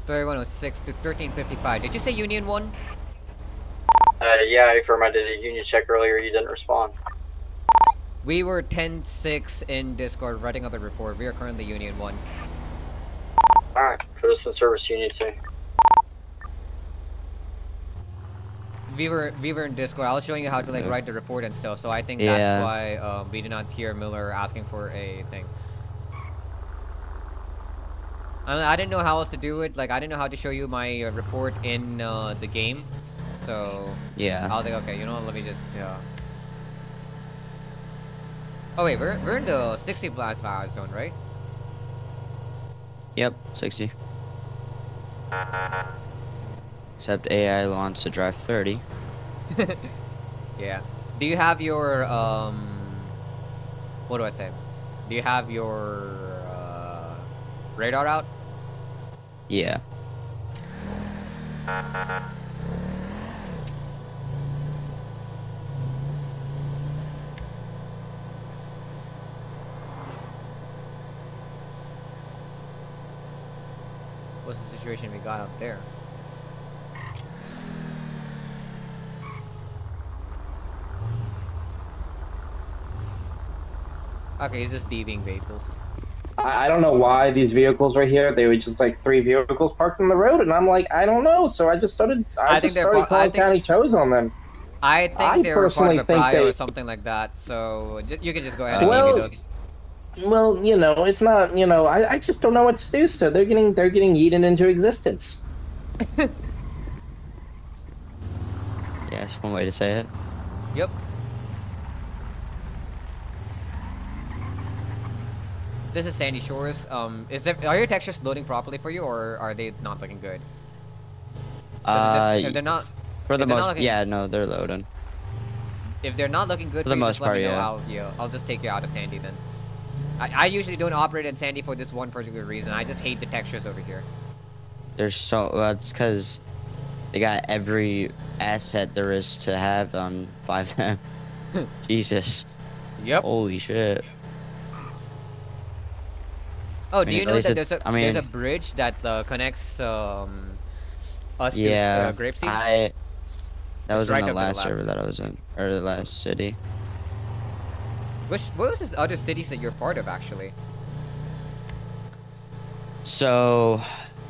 3106 to 1355. Did you say Union 1? Yeah, I affirm I did a union check earlier, you didn't respond. We were 10-6 in Discord writing up a report. We are currently Union 1. Alright, citizen service Union 2. We were in Discord. I was showing you how to like write the report and stuff, so I think Yeah. that's why we did not hear Miller asking for a thing. I didn't know how else to do it. Like I didn't know how to show you my report in the game, so Yeah. I was like, okay, you know what? Let me just. Oh wait, we're in the 60 blast power zone, right? Yep. 60. Except AI wants to drive 30. Yeah. Do you have your what do I say? Do you have your radar out? Yeah. What's the situation we got up there? Okay, he's just DVing vehicles. I don't know why these vehicles right here. They were just like 3 vehicles parked on the road, and I'm like, I don't know. So I just started. I think just started calling county tows on them. I think they were part personally of a think prior or they- something like that. So you can just go ahead and Well, give me those. Well, you know, it's not. You know, I just don't know what to do. So they're getting yeeted into existence. Yeah, that's one way to say it. Yep. This is Sandy Shores. Are your textures loading properly for you, or are they not looking good? If they're not, For the if they're not most, looking- yeah, no, they're loading. if they're not looking good For for the you, most just let me part, know. yeah. I'll just take you out of Sandy then. I usually don't operate in Sandy for this one particular reason. I just hate the textures over here. There's so that's because they got every asset there is to have on 5M. Jesus. Yep. Holy shit. Oh, I do mean, you at know least that it's- there's a bridge that connects us Yeah, to Grapeseed? that It's was right in up to the the last left. server that I was in, or the last city. What was this other cities that you're part of actually? So,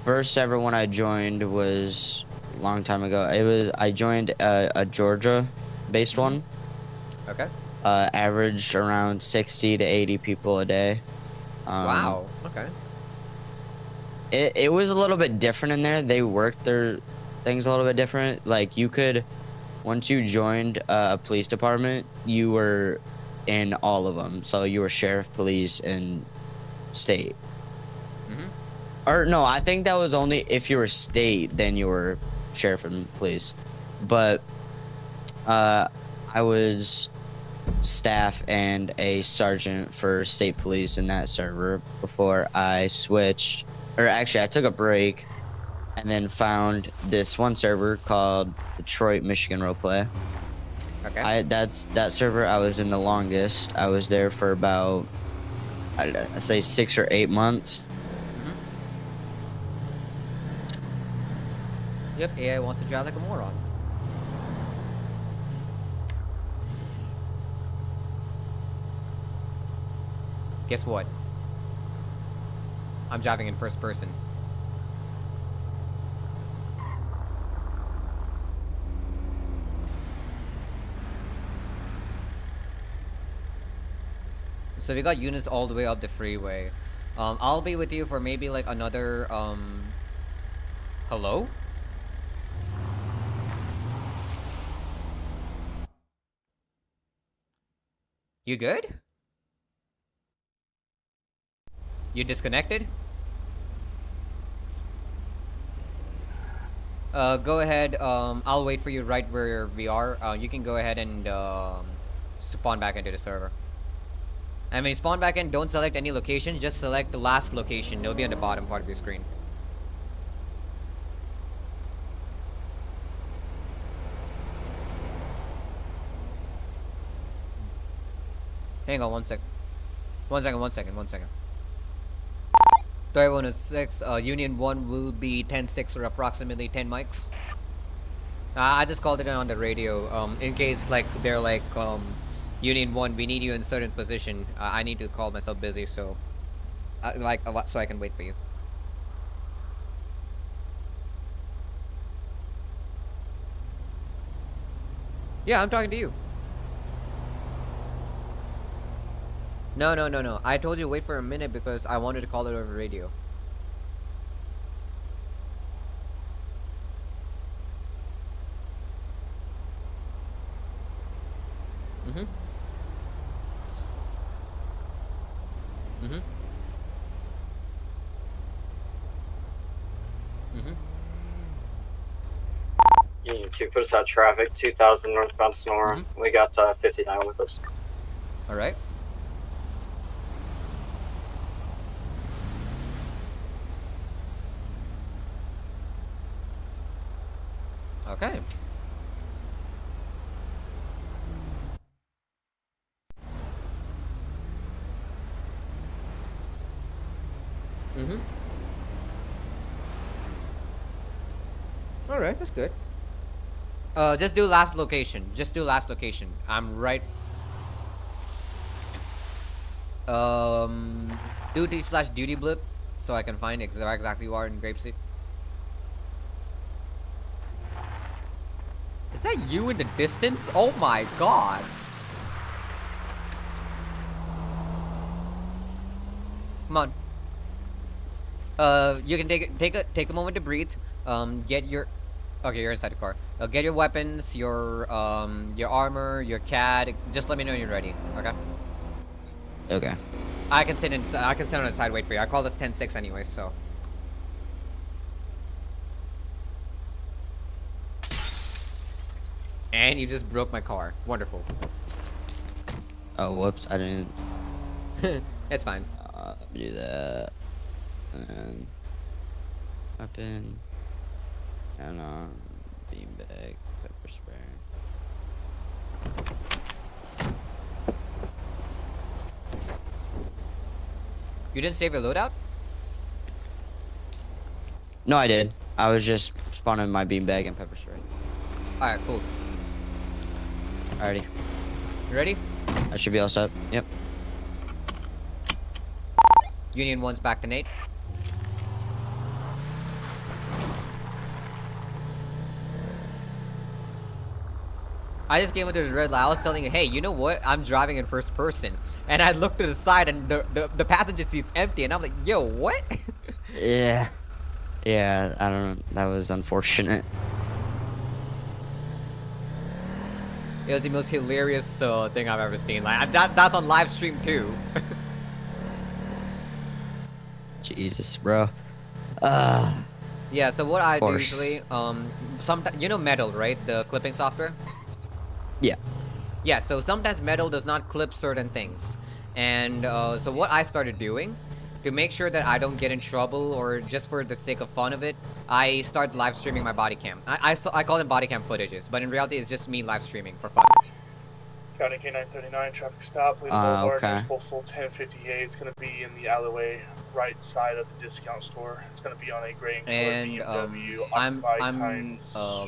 first ever one I joined was a long time ago. I joined a Georgia-based one. Okay. Averaged around 60 to 80 people a day. Wow. Okay. It was a little bit different in there. They worked their things a little bit different. Like you could, once you joined a police department, you were in all of them. So you were sheriff, police, and state. Or no, I think that was only if you were state, then you were sheriff and police. But I was staff and a sergeant for state police in that server before I switched. Or actually, I took a break and then found this one server called Detroit, Michigan Roleplay. Okay. That server I was in the longest. I was there for about I'd say 6 or 8 months. Yep, AI wants to drive like a moron. Guess what? I'm driving in first person. So we got units all the way up the freeway. I'll be with you for maybe like another, hello? You good? You disconnected? Go ahead, I'll wait for you right where we are. You can go ahead and, spawn back into the server. And when you spawn back in, don't select any location, just select the last location. It'll be on the bottom part of your screen. Hang on 1 sec. 1 second, 1 second, 1 second. 3106, Union 1 will be 10-6 or approximately 10 mics. I just called it on the radio, in case like they're like, Union 1, we need you in certain position. I need to call myself busy, so so I can wait for you. Yeah, I'm talking to you. No, no, no, no. I told you wait for a minute because I wanted to call it over radio. Mm-hmm. Mm-hmm. Mm-hmm. Union 2, put us out traffic, 2000 northbound Sonora. We got 59 with us. Alright. Okay. Mm-hmm. Alright, that's good. Just do last location. Just do last location. I'm right. Duty/duty blip, so I can find exactly who are in Grapeseed. Is that you in the distance? Oh my god. Come on. You can take a moment to breathe. Get your. Okay, you're inside the car. Get your weapons, your armor, your CAD. Just let me know when you're ready. Okay. Okay. I can sit inside. I can sit on the side. Wait for you. I call this 10-6 anyway, so. And you just broke my car. Wonderful. Oh, whoops! I didn't. It's fine. Let me do that. And weapon. And beanbag, pepper spray. You didn't save your loadout? No, I did. I was just spawning my beanbag and pepper spray. Alright, cool. Alrighty. You ready? I should be all set. Yep. Union 1's back to Nate. I just came into the red light. I was telling you, hey, you know what? I'm driving in first person. And I looked to the side and the passenger seat's empty. And I'm like, yo, what? Yeah. Yeah, I don't know. That was unfortunate. It was the most hilarious thing I've ever seen. Like that's on live stream too. Jesus, bro. Yeah. So what I do usually, sometimes you know Metal, right? The clipping software. Yeah. Yeah. So sometimes Metal does not clip certain things, and so what I started doing, to make sure that I don't get in trouble or just for the sake of fun of it, I start live streaming my body cam. I call them body cam footages, but in reality it's just me live streaming for fun. County K939, traffic stop, Lady Boulevard, okay. postal 1058. It's going to be in the alleyway right side of the discount store. It's going to be on a gray and colored BMW. I'm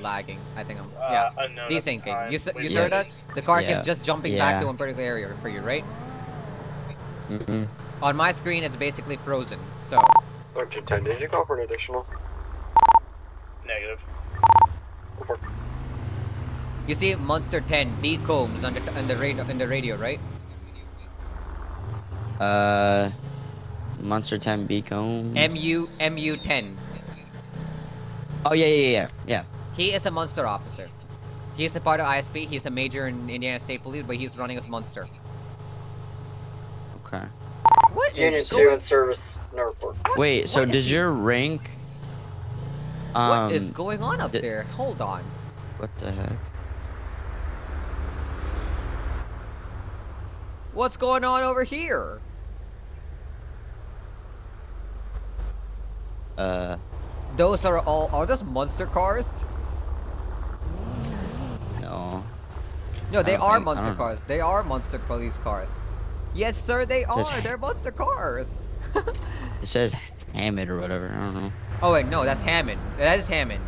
lagging. I think I'm desyncing. You saw that? The car keeps just jumping back to one particular area for you, right? On my screen, it's basically frozen. So. 1310, did you go for an additional? Negative. You see Monster 10 B Combs on the radio, right? Monster 10 B Combs. MU 10. Oh yeah. He is a Monster officer. He is a part of ISP. He's a major in Indiana State Police, but he's running as Monster. Okay. What Unit 2 in service, no report. Wait, so does your rank? What is going on up there? Hold on. What the heck? What's going on over here? Those are those Monster cars? No. No, they are Monster cars. They are Monster police cars. Yes, sir, they are. They're Monster cars. It says Hammond or whatever. I don't know. Oh wait, no, that's Hammond. That is Hammond.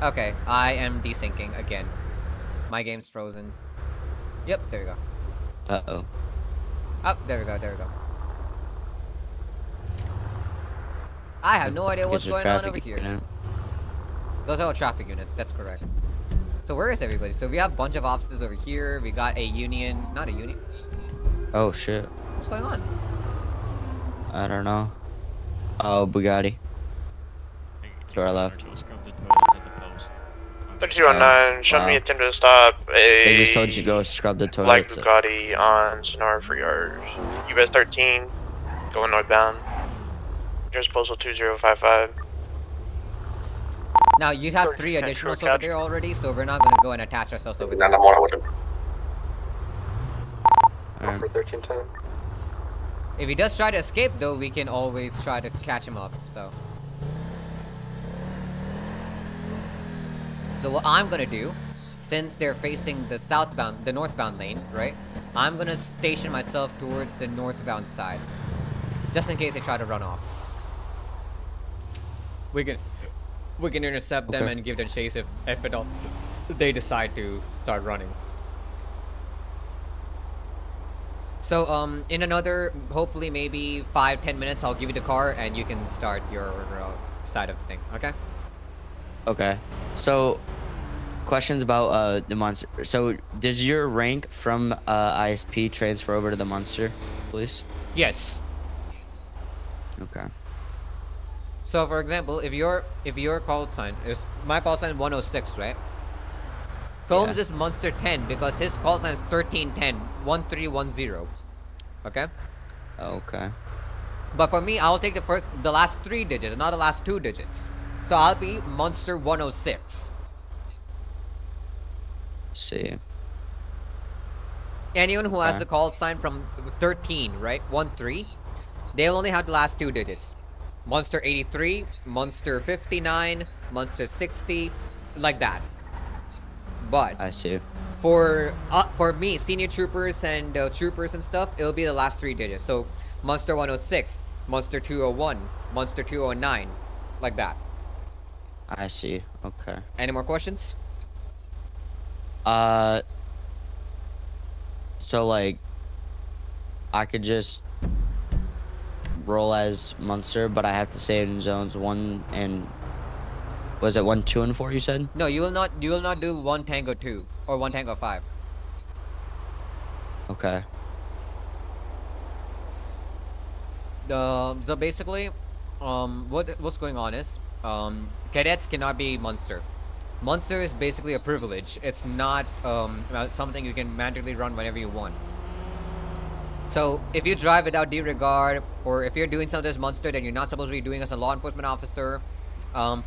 Okay, I am desyncing again. My game's frozen. Yep, there we go. Uh-oh. Oh, there we go. I have no idea what's going on over here. Those are all traffic units, that's correct. So where is everybody? So we have a bunch of officers over here. We got a union, not a union. Oh shit. What's going on? I don't know. Oh, Bugatti. To our left. 3219, show me attempt to stop a... They just told you to go scrub the black toilets. Bugatti on Sonora for yards. US 13, going northbound. Here's postal 2055. Now, you have 3 additionals over there already, so we're not going to go and attach ourselves over there. I'm on it with him. For 1310. If he does try to escape, though, we can always try to catch him up, so. So what I'm gonna do, since they're facing the northbound lane, right? I'm gonna station myself towards the northbound side, just in case they try to run off. We can intercept them and give them chase if at all they decide to start running. So in another, hopefully maybe 5-10 minutes, I'll give you the car and you can start your side of the thing. Okay? Okay. So, questions about the monster. So, does your rank from ISP transfer over to the monster, please? Yes. Okay. So, for example, if your call sign is my call sign 106, right? Combs is Monster 10 because his call sign is 1310 1310. Okay? Okay. But for me, I'll take the last 3 digits, not the last 2 digits. So I'll be Monster 106. See. Anyone who has the call sign from 13, right? 13, they'll only have the last 2 digits. Monster 83, Monster 59, Monster 60, like that. But I see. For me, senior troopers and troopers and stuff, it'll be the last 3 digits. So Monster 106, Monster 201, Monster 209, like that. I see. Okay. Any more questions? So like, I could just roll as Monster, but I have to stay in zones 1 and was it 1, 2, and 4? You said? No, you will not. You will not do 1 Tango 2 or 1 Tango 5. Okay. So basically, what's going on is, cadets cannot be Monster. Monster is basically a privilege. It's not something you can manually run whenever you want. So if you drive without disregard, or if you're doing something as Monster that you're not supposed to be doing as a law enforcement officer,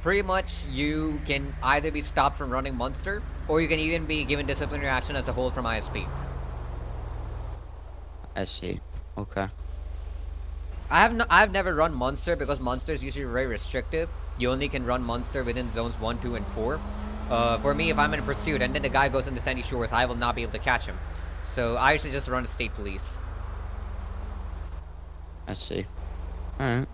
pretty much you can either be stopped from running Monster, or you can even be given disciplinary action as a whole from ISP. I see. Okay. I've never run Monster because Monster is usually very restrictive. You only can run Monster within zones 1, 2, and 4. For me, if I'm in a pursuit and then the guy goes into Sandy Shores, I will not be able to catch him. So I usually just run to state police. I see. Alright.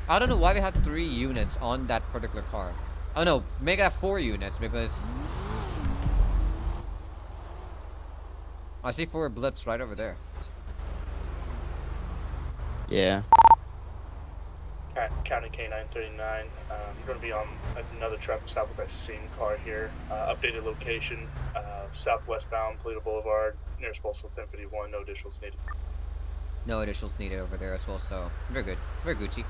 I don't know why we have 3 units on that particular car. Oh no, make that 4 units because I see 4 blips right over there. Yeah. County K939. You're going to be on another traffic stop with that same car here. Updated location, southwestbound Toledo Boulevard, nearest postal 1051. No additionals needed. No additionals needed over there as well, so very good. Very Gucci.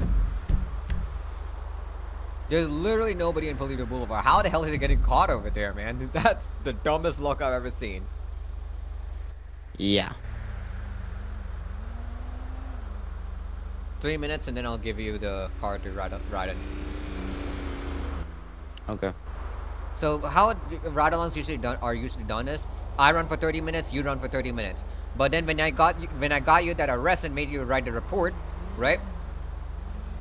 There's literally nobody in Toledo Boulevard. How the hell is he getting caught over there, man? That's the dumbest look I've ever seen. Yeah. 3 minutes and then I'll give you the car to ride it. Okay. So how ride-alongs are usually done is I run for 30 minutes, you run for 30 minutes. But then when I got you that arrest and made you write the report, right?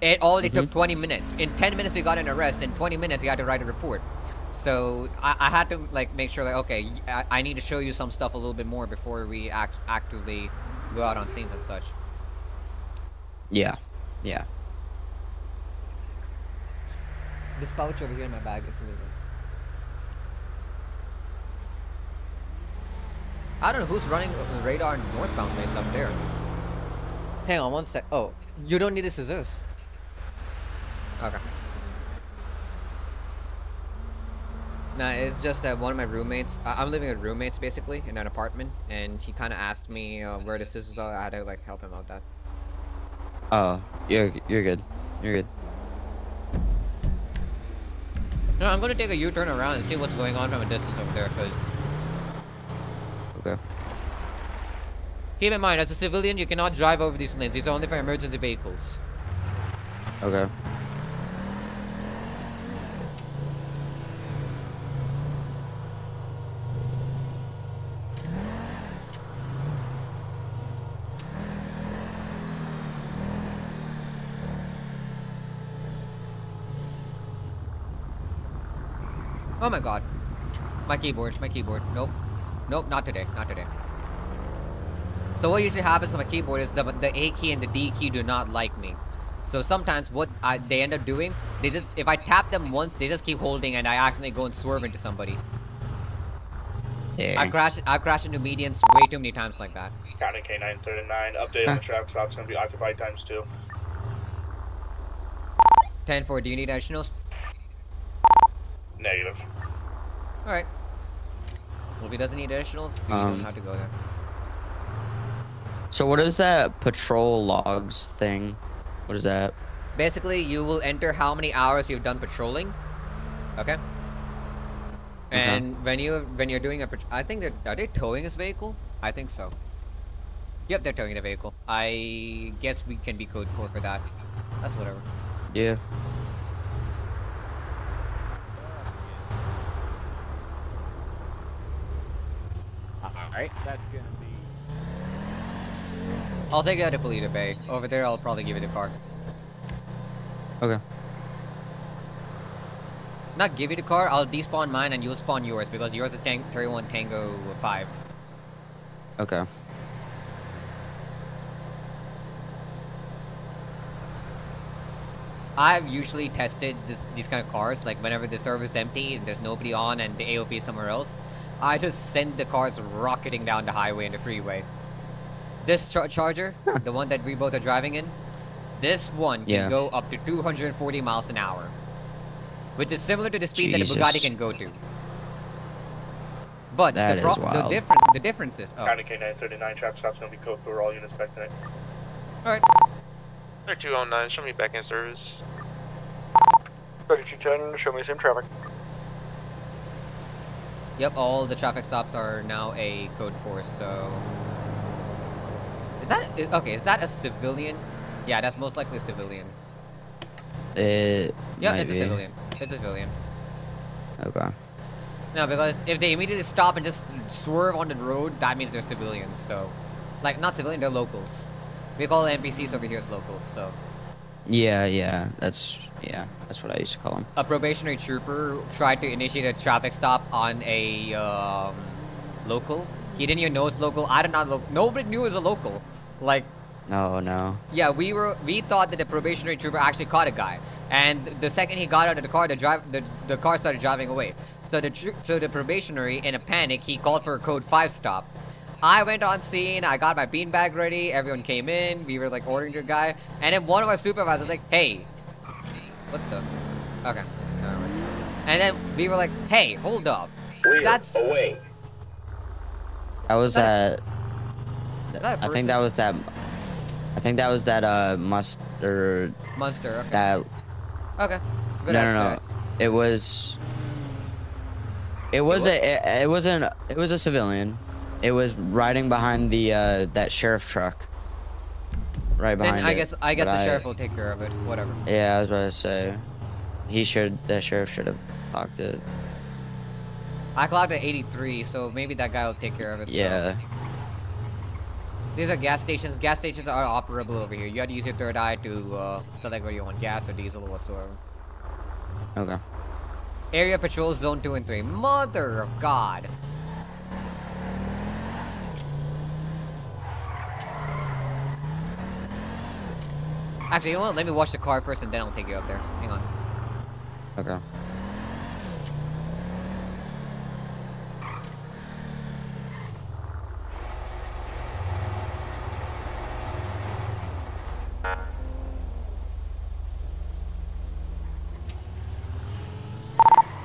It only took 20 minutes. In 10 minutes we got an arrest. In 20 minutes you had to write a report. So I had to like make sure like okay, I need to show you some stuff a little bit more before we actively go out on scenes and such. Yeah. Yeah. This pouch over here in my bag, it's illegal. I don't know who's running radar northbound lanes up there. Hang on one sec. Oh, you don't need the scissors. Okay. Nah, it's just that one of my roommates, I'm living with roommates basically in an apartment, and he kind of asked me where the scissors are. I had to like help him out that. Oh, you're good. You're good. No, I'm gonna take a U-turn around and see what's going on from a distance over there, cause. Okay. Keep in mind, as a civilian, you cannot drive over these lanes. These are only for emergency vehicles. Okay. Oh my god. My keyboard. Nope. Nope, not today. Not today. So what usually happens to my keyboard is the A key and the D key do not like me. So sometimes what they end up doing, they just, if I tap them once, they just keep holding and I accidentally go and swerve into somebody. Yeah. I crash into medians way too many times like that. County K939. Update on the traffic stop's going to be occupied ×2. 10-4, do you need additionals? Negative. Alright. Well, if he doesn't need additionals, we don't have to go there. So what is that patrol logs thing? What is that? Basically, you will enter how many hours you've done patrolling. Okay? And when you're doing a I think are they towing this vehicle? I think so. Yep, they're towing the vehicle. I guess we can be code 4 for that. That's whatever. Yeah. Alright, that's gonna be... I'll take you out to Polito Bay. Over there, I'll probably give you the car. Okay. Not give you the car, I'll despawn mine and you'll spawn yours because yours is 31 Tango 5. Okay. I've usually tested these kind of cars, like whenever the server's empty and there's nobody on and the AOP is somewhere else, I just send the cars rocketing down the highway and the freeway. This Charger, the one that we both are driving in, this one can go up to 240 miles an hour. Which is similar to the speed that a Bugatti can go to. But the difference is... Oh. County K939, traffic stop's going to be code for all units back tonight. Alright. 3209, show me back in service. 3210, show me same traffic. Yep, all the traffic stops are now a code 4, so... Is that... Okay, is that a civilian? Yeah, that's most likely a civilian. Yeah, it's a civilian. It's a civilian. Okay. No, because if they immediately stop and just swerve on the road, that means they're civilians, so... Like, not civilian, they're locals. We call NPCs over here as locals, so... Yeah, that's Yeah, that's what I used to call him. A probationary trooper tried to initiate a traffic stop on a local. He didn't even know it's local. I did not know. Nobody knew it was a local. Like, No. yeah, we thought that the probationary trooper actually caught a guy, and the second he got out of the car, the car started driving away. So the probationary, in a panic, he called for a code 5 stop. I went on scene. I got my beanbag ready. Everyone came in. We were like ordering the guy, and then one of our supervisors was like, "Hey, what the? Okay, never mind." And then we were like, "Hey, hold up. That's away." That was that. Is that a I think person? that was that. I think that was that mustard. Munster." Okay. That Okay. Good no, ass, no, no. good ass. It was. It was a civilian. It was riding behind the that sheriff truck. Right behind Then it. I guess but the sheriff will take care of it. Whatever. Yeah, I was about to say. The sheriff should have talked to. I clocked at 83, so maybe that guy will take care of it. Yeah. So. These are gas stations. Gas stations are operable over here. You have to use your third eye to select whether you want gas or diesel or whatsoever. Okay. Area patrol zone 2 and 3. Mother of God. Actually, you know what? Let me wash the car first and then I'll take you up there. Hang on. Okay.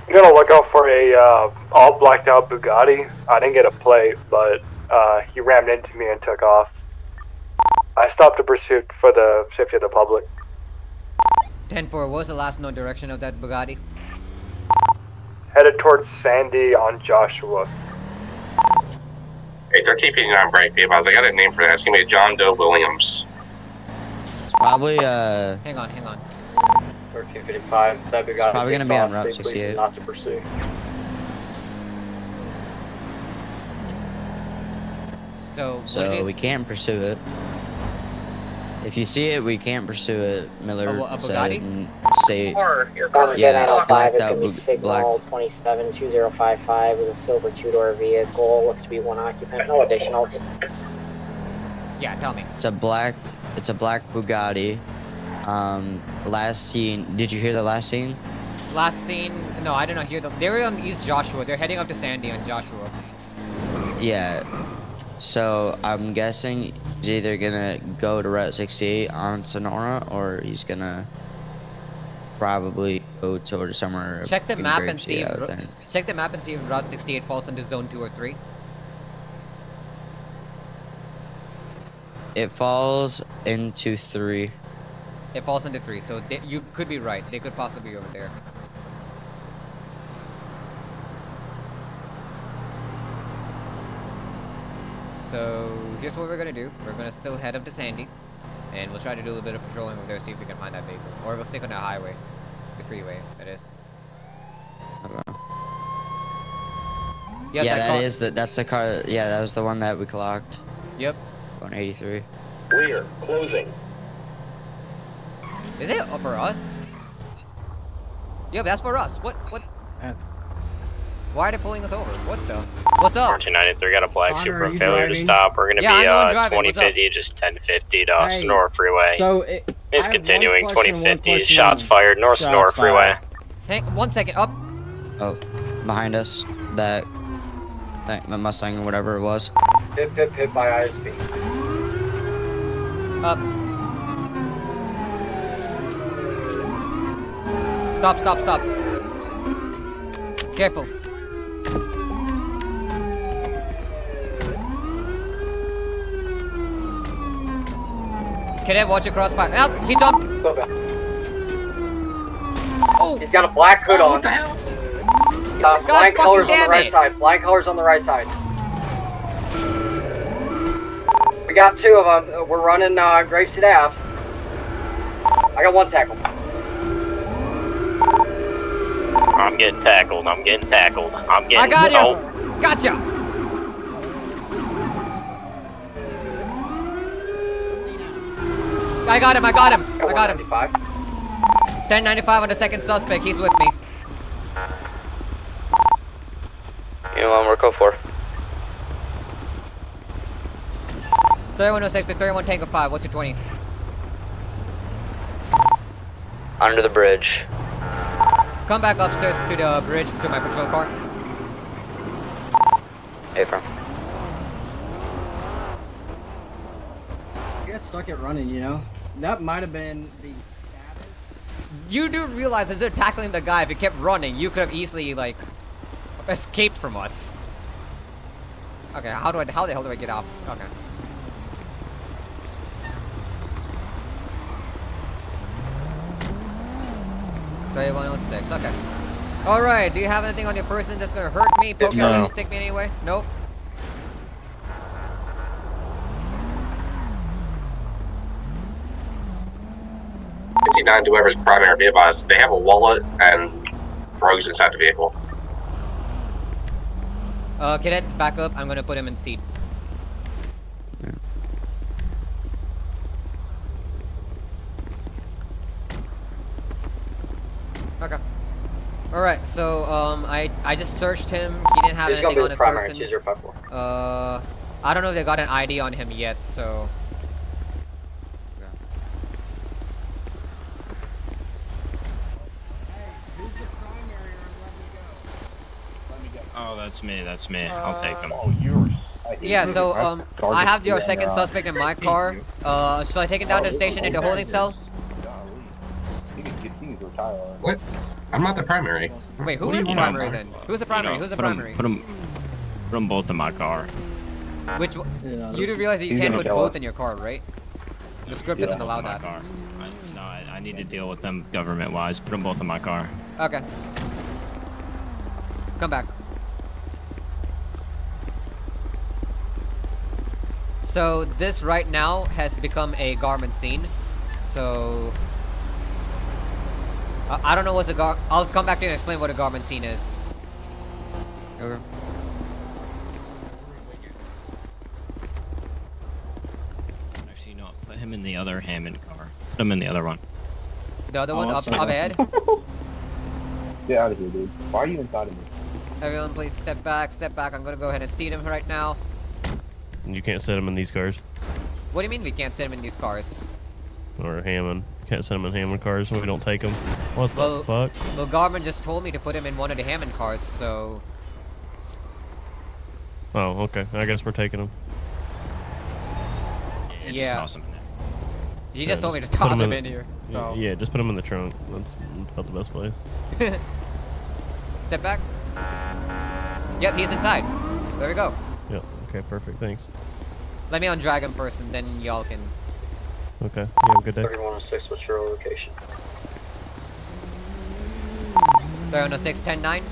I'm gonna look out for a all blacked out Bugatti. I didn't get a plate, but he rammed into me and took off. I stopped the pursuit for the safety of the public. 10-4, what was the last known direction of that Bugatti? Headed towards Sandy on Joshua. Hey, 1359 break, people. I got a name for that. It's gonna be John Doe Williams. It's probably Hang on. 1355. That Bugatti. It's probably gonna be on Route Please 68. Not to pursue. So we can't pursue it. If you see it, we can't pursue it. Miller A said Bugatti? and state. Yeah, blacked out Signal 272055 with a silver two-door vehicle. Looks to be one occupant. No additionals. Yeah, tell me. It's a black Bugatti. Last scene. Did you hear the last scene? Last scene. No, I did not hear them. They were on East Joshua. They're heading up to Sandy on Joshua. Yeah. So I'm guessing he's either gonna go to Route 68 on Sonora, or he's gonna probably go towards somewhere. Check the in map and see. Grapeseed, I think. Check the map and see if Route 68 falls into Zone 2 or 3. It falls into 3. It falls into 3, so you could be right. They could possibly be over there. So here's what we're gonna do. We're gonna still head up to Sandy, and we'll try to do a little bit of patrolling over there, see if we can find that vehicle, or we'll stick on the highway, the freeway. That is. Okay. Yep, Yeah, car- that's the car. Yeah, that was the one that we clocked. Yep. On 83. Rear, closing. Is it for us? Yep, that's for us. What? Why are they pulling us over? What the? What's up? 1493 got a black Connor, Supra are you failure to driving? stop. We're gonna Yeah, I know I'm be driving. What's up? 2050, just 1050 to Hey, Sonora Freeway. So It's I have continuing one question, 2050. Shots only. fired north Shots Sonora Freeway. fired. Hang 1 second. Up. Oh, behind us. That Mustang or whatever it was. Hit by ISP. Up. Stop. Careful. Cadet, watch your crossfire. Help! He jumped! Oh! He's got a black hood on. What the hell? Flying fucking colors on damn the right it. side. Flying colors on the right side. We got 2 of them. We're running Grapeseed Ave. I got 1 tackle. I'm getting tackled. I'm getting. I got you! Oh, Gotcha! I got him! 95. 1095 on the second suspect. He's with me. You on work 04. 3106 to 31 Tango 5. What's your 20? Under the bridge. Come back upstairs to the bridge to my patrol car. Hey, from. You guys suck at running, you know? That might have been the saddest. You do realize as they're tackling the guy, if you kept running, you could have easily, like, escaped from us. Okay, how the hell do I get off? Okay. $3106, okay. Alright, do you have anything on your person that's gonna hurt me, poke at me, stick me anyway? Nope. To whoever's primary be advised, they have a wallet and drugs inside the vehicle. Cadet, back up. I'm gonna put him in seat. Okay. Alright, so, I just searched him. He didn't have anything on his person. I don't know if they got an ID on him yet, so... Oh, that's me. I'll take them. Oh, yours. Yeah, so, I have your second suspect in my car. Shall I take it down to the station in the holding cell? What? I'm not the primary. Wait, who is the primary then? Who's the primary? Who's the primary? Put them both in my car. Which you do realize that you can't put both in your car, right? The script doesn't allow that. No, I need to deal with them government-wise. Put them both in my car. Okay. Come back. So this right now has become a garment scene. So I don't know what's a I'll come back to you and explain what a garment scene is. Okay. Actually, no. Put him in the other Hammond car. Put him in the other one. The other one up ahead. Get out of here, dude. Why are you inside of me? Everyone, please step back. Step back. I'm gonna go ahead and seat him right now. You can't set them in these cars. What do you mean we can't set him in these cars? Or Hammond. Can't set them in Hammond cars when we don't take them. What the fuck? Well, Garmin just told me to put him in one of the Hammond cars, so... Oh, okay. I guess we're taking them. Yeah. Just toss him in there. He just told me to toss him in here, so... Yeah, just put him in the trunk. That's about the best place. Step back. Yep, he's inside. There we go. Yep. Okay, perfect. Thanks. Let me undrag him first, and then y'all can... Okay. You have a good day. 3106, what's your location? 3106, 10-9.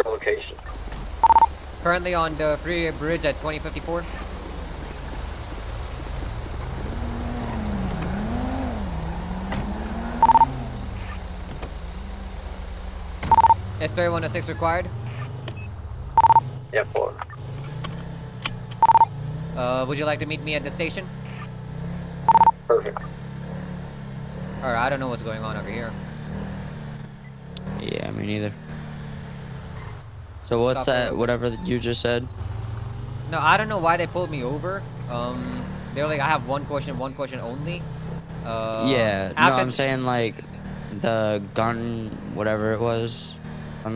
Your location. Currently on the freeway bridge at 2054. S3106 required. Yeah, forward. Would you like to meet me at the station? Perfect. Alright, I don't know what's going on over here. Yeah, me neither. So what's that, whatever you just said? No, I don't know why they pulled me over. They were like, I have one question only. Yeah, no, I'm saying like the gun, whatever it was,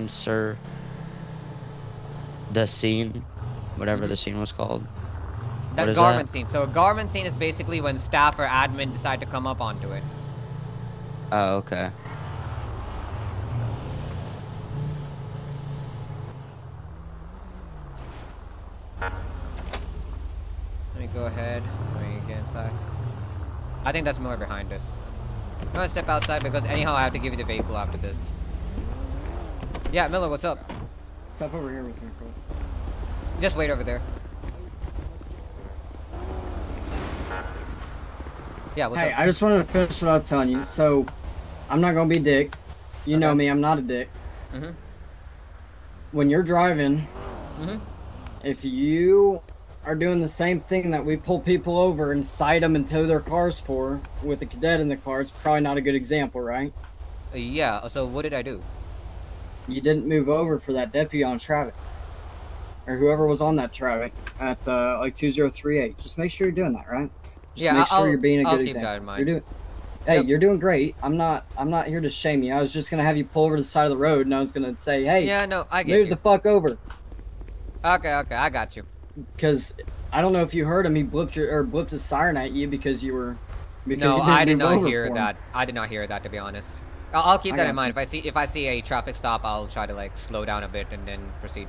sir. The scene, whatever the scene was called. That garment scene. So a garment scene is basically when staff or admin decide to come up onto it. Oh, okay. Let me go ahead. Let me get inside. I think that's Miller behind us. I'm gonna step outside because anyhow I have to give you the vehicle after this. Yeah, Miller, what's up? Step over here with me, bro. Just wait over there. Yeah, what's up? Hey, I just wanted to finish what I was telling you. So, I'm not gonna be a dick. You know me, I'm not a dick. Mm-hmm. When you're driving, Mm-hmm. if you are doing the same thing that we pull people over and cite them and tow their cars for, with a cadet in the car, it's probably not a good example, right? Yeah, so what did I do? You didn't move over for that deputy on traffic. Or whoever was on that traffic at like 2038. Just make sure you're doing that, right? Just Yeah, make sure you're being a I'll good keep example. that in mind. You're doing Hey, you're doing great. I'm not here to shame you. I was just gonna have you pull over to the side of the road and I was gonna say, hey, yeah, no, I get move you. the fuck over. Okay, I got you. Because I don't know if you heard him, he blipped his siren at you because you were No, I did not hear that. I did not hear that, to be honest. I'll keep that in mind. If I see a traffic stop, I'll try to like slow down a bit and then proceed.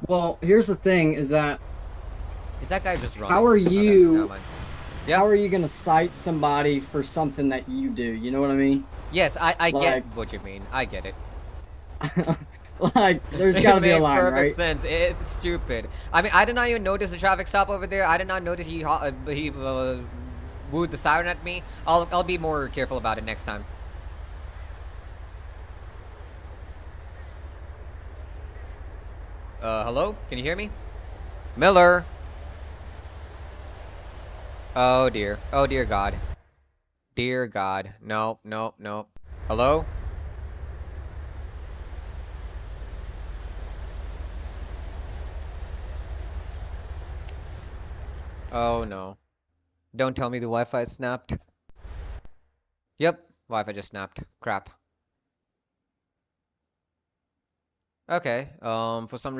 Well, here's the thing: is that guy just running? How are you? Okay, how are you gonna cite somebody for something that you do? You know what I mean? Yes, I get what you mean. I get it. Like, there's gotta be a line, right? It makes perfect sense. It's stupid. I mean, I did not even notice the traffic stop over there. I did not notice he wooed the siren at me. I'll be more careful about it next time. Hello? Can you hear me? Miller! Oh dear. Oh dear God. Dear God. No, no, no. Hello? Oh no. Don't tell me the Wi-Fi snapped. Yep, Wi-Fi just snapped. Crap. Okay, for some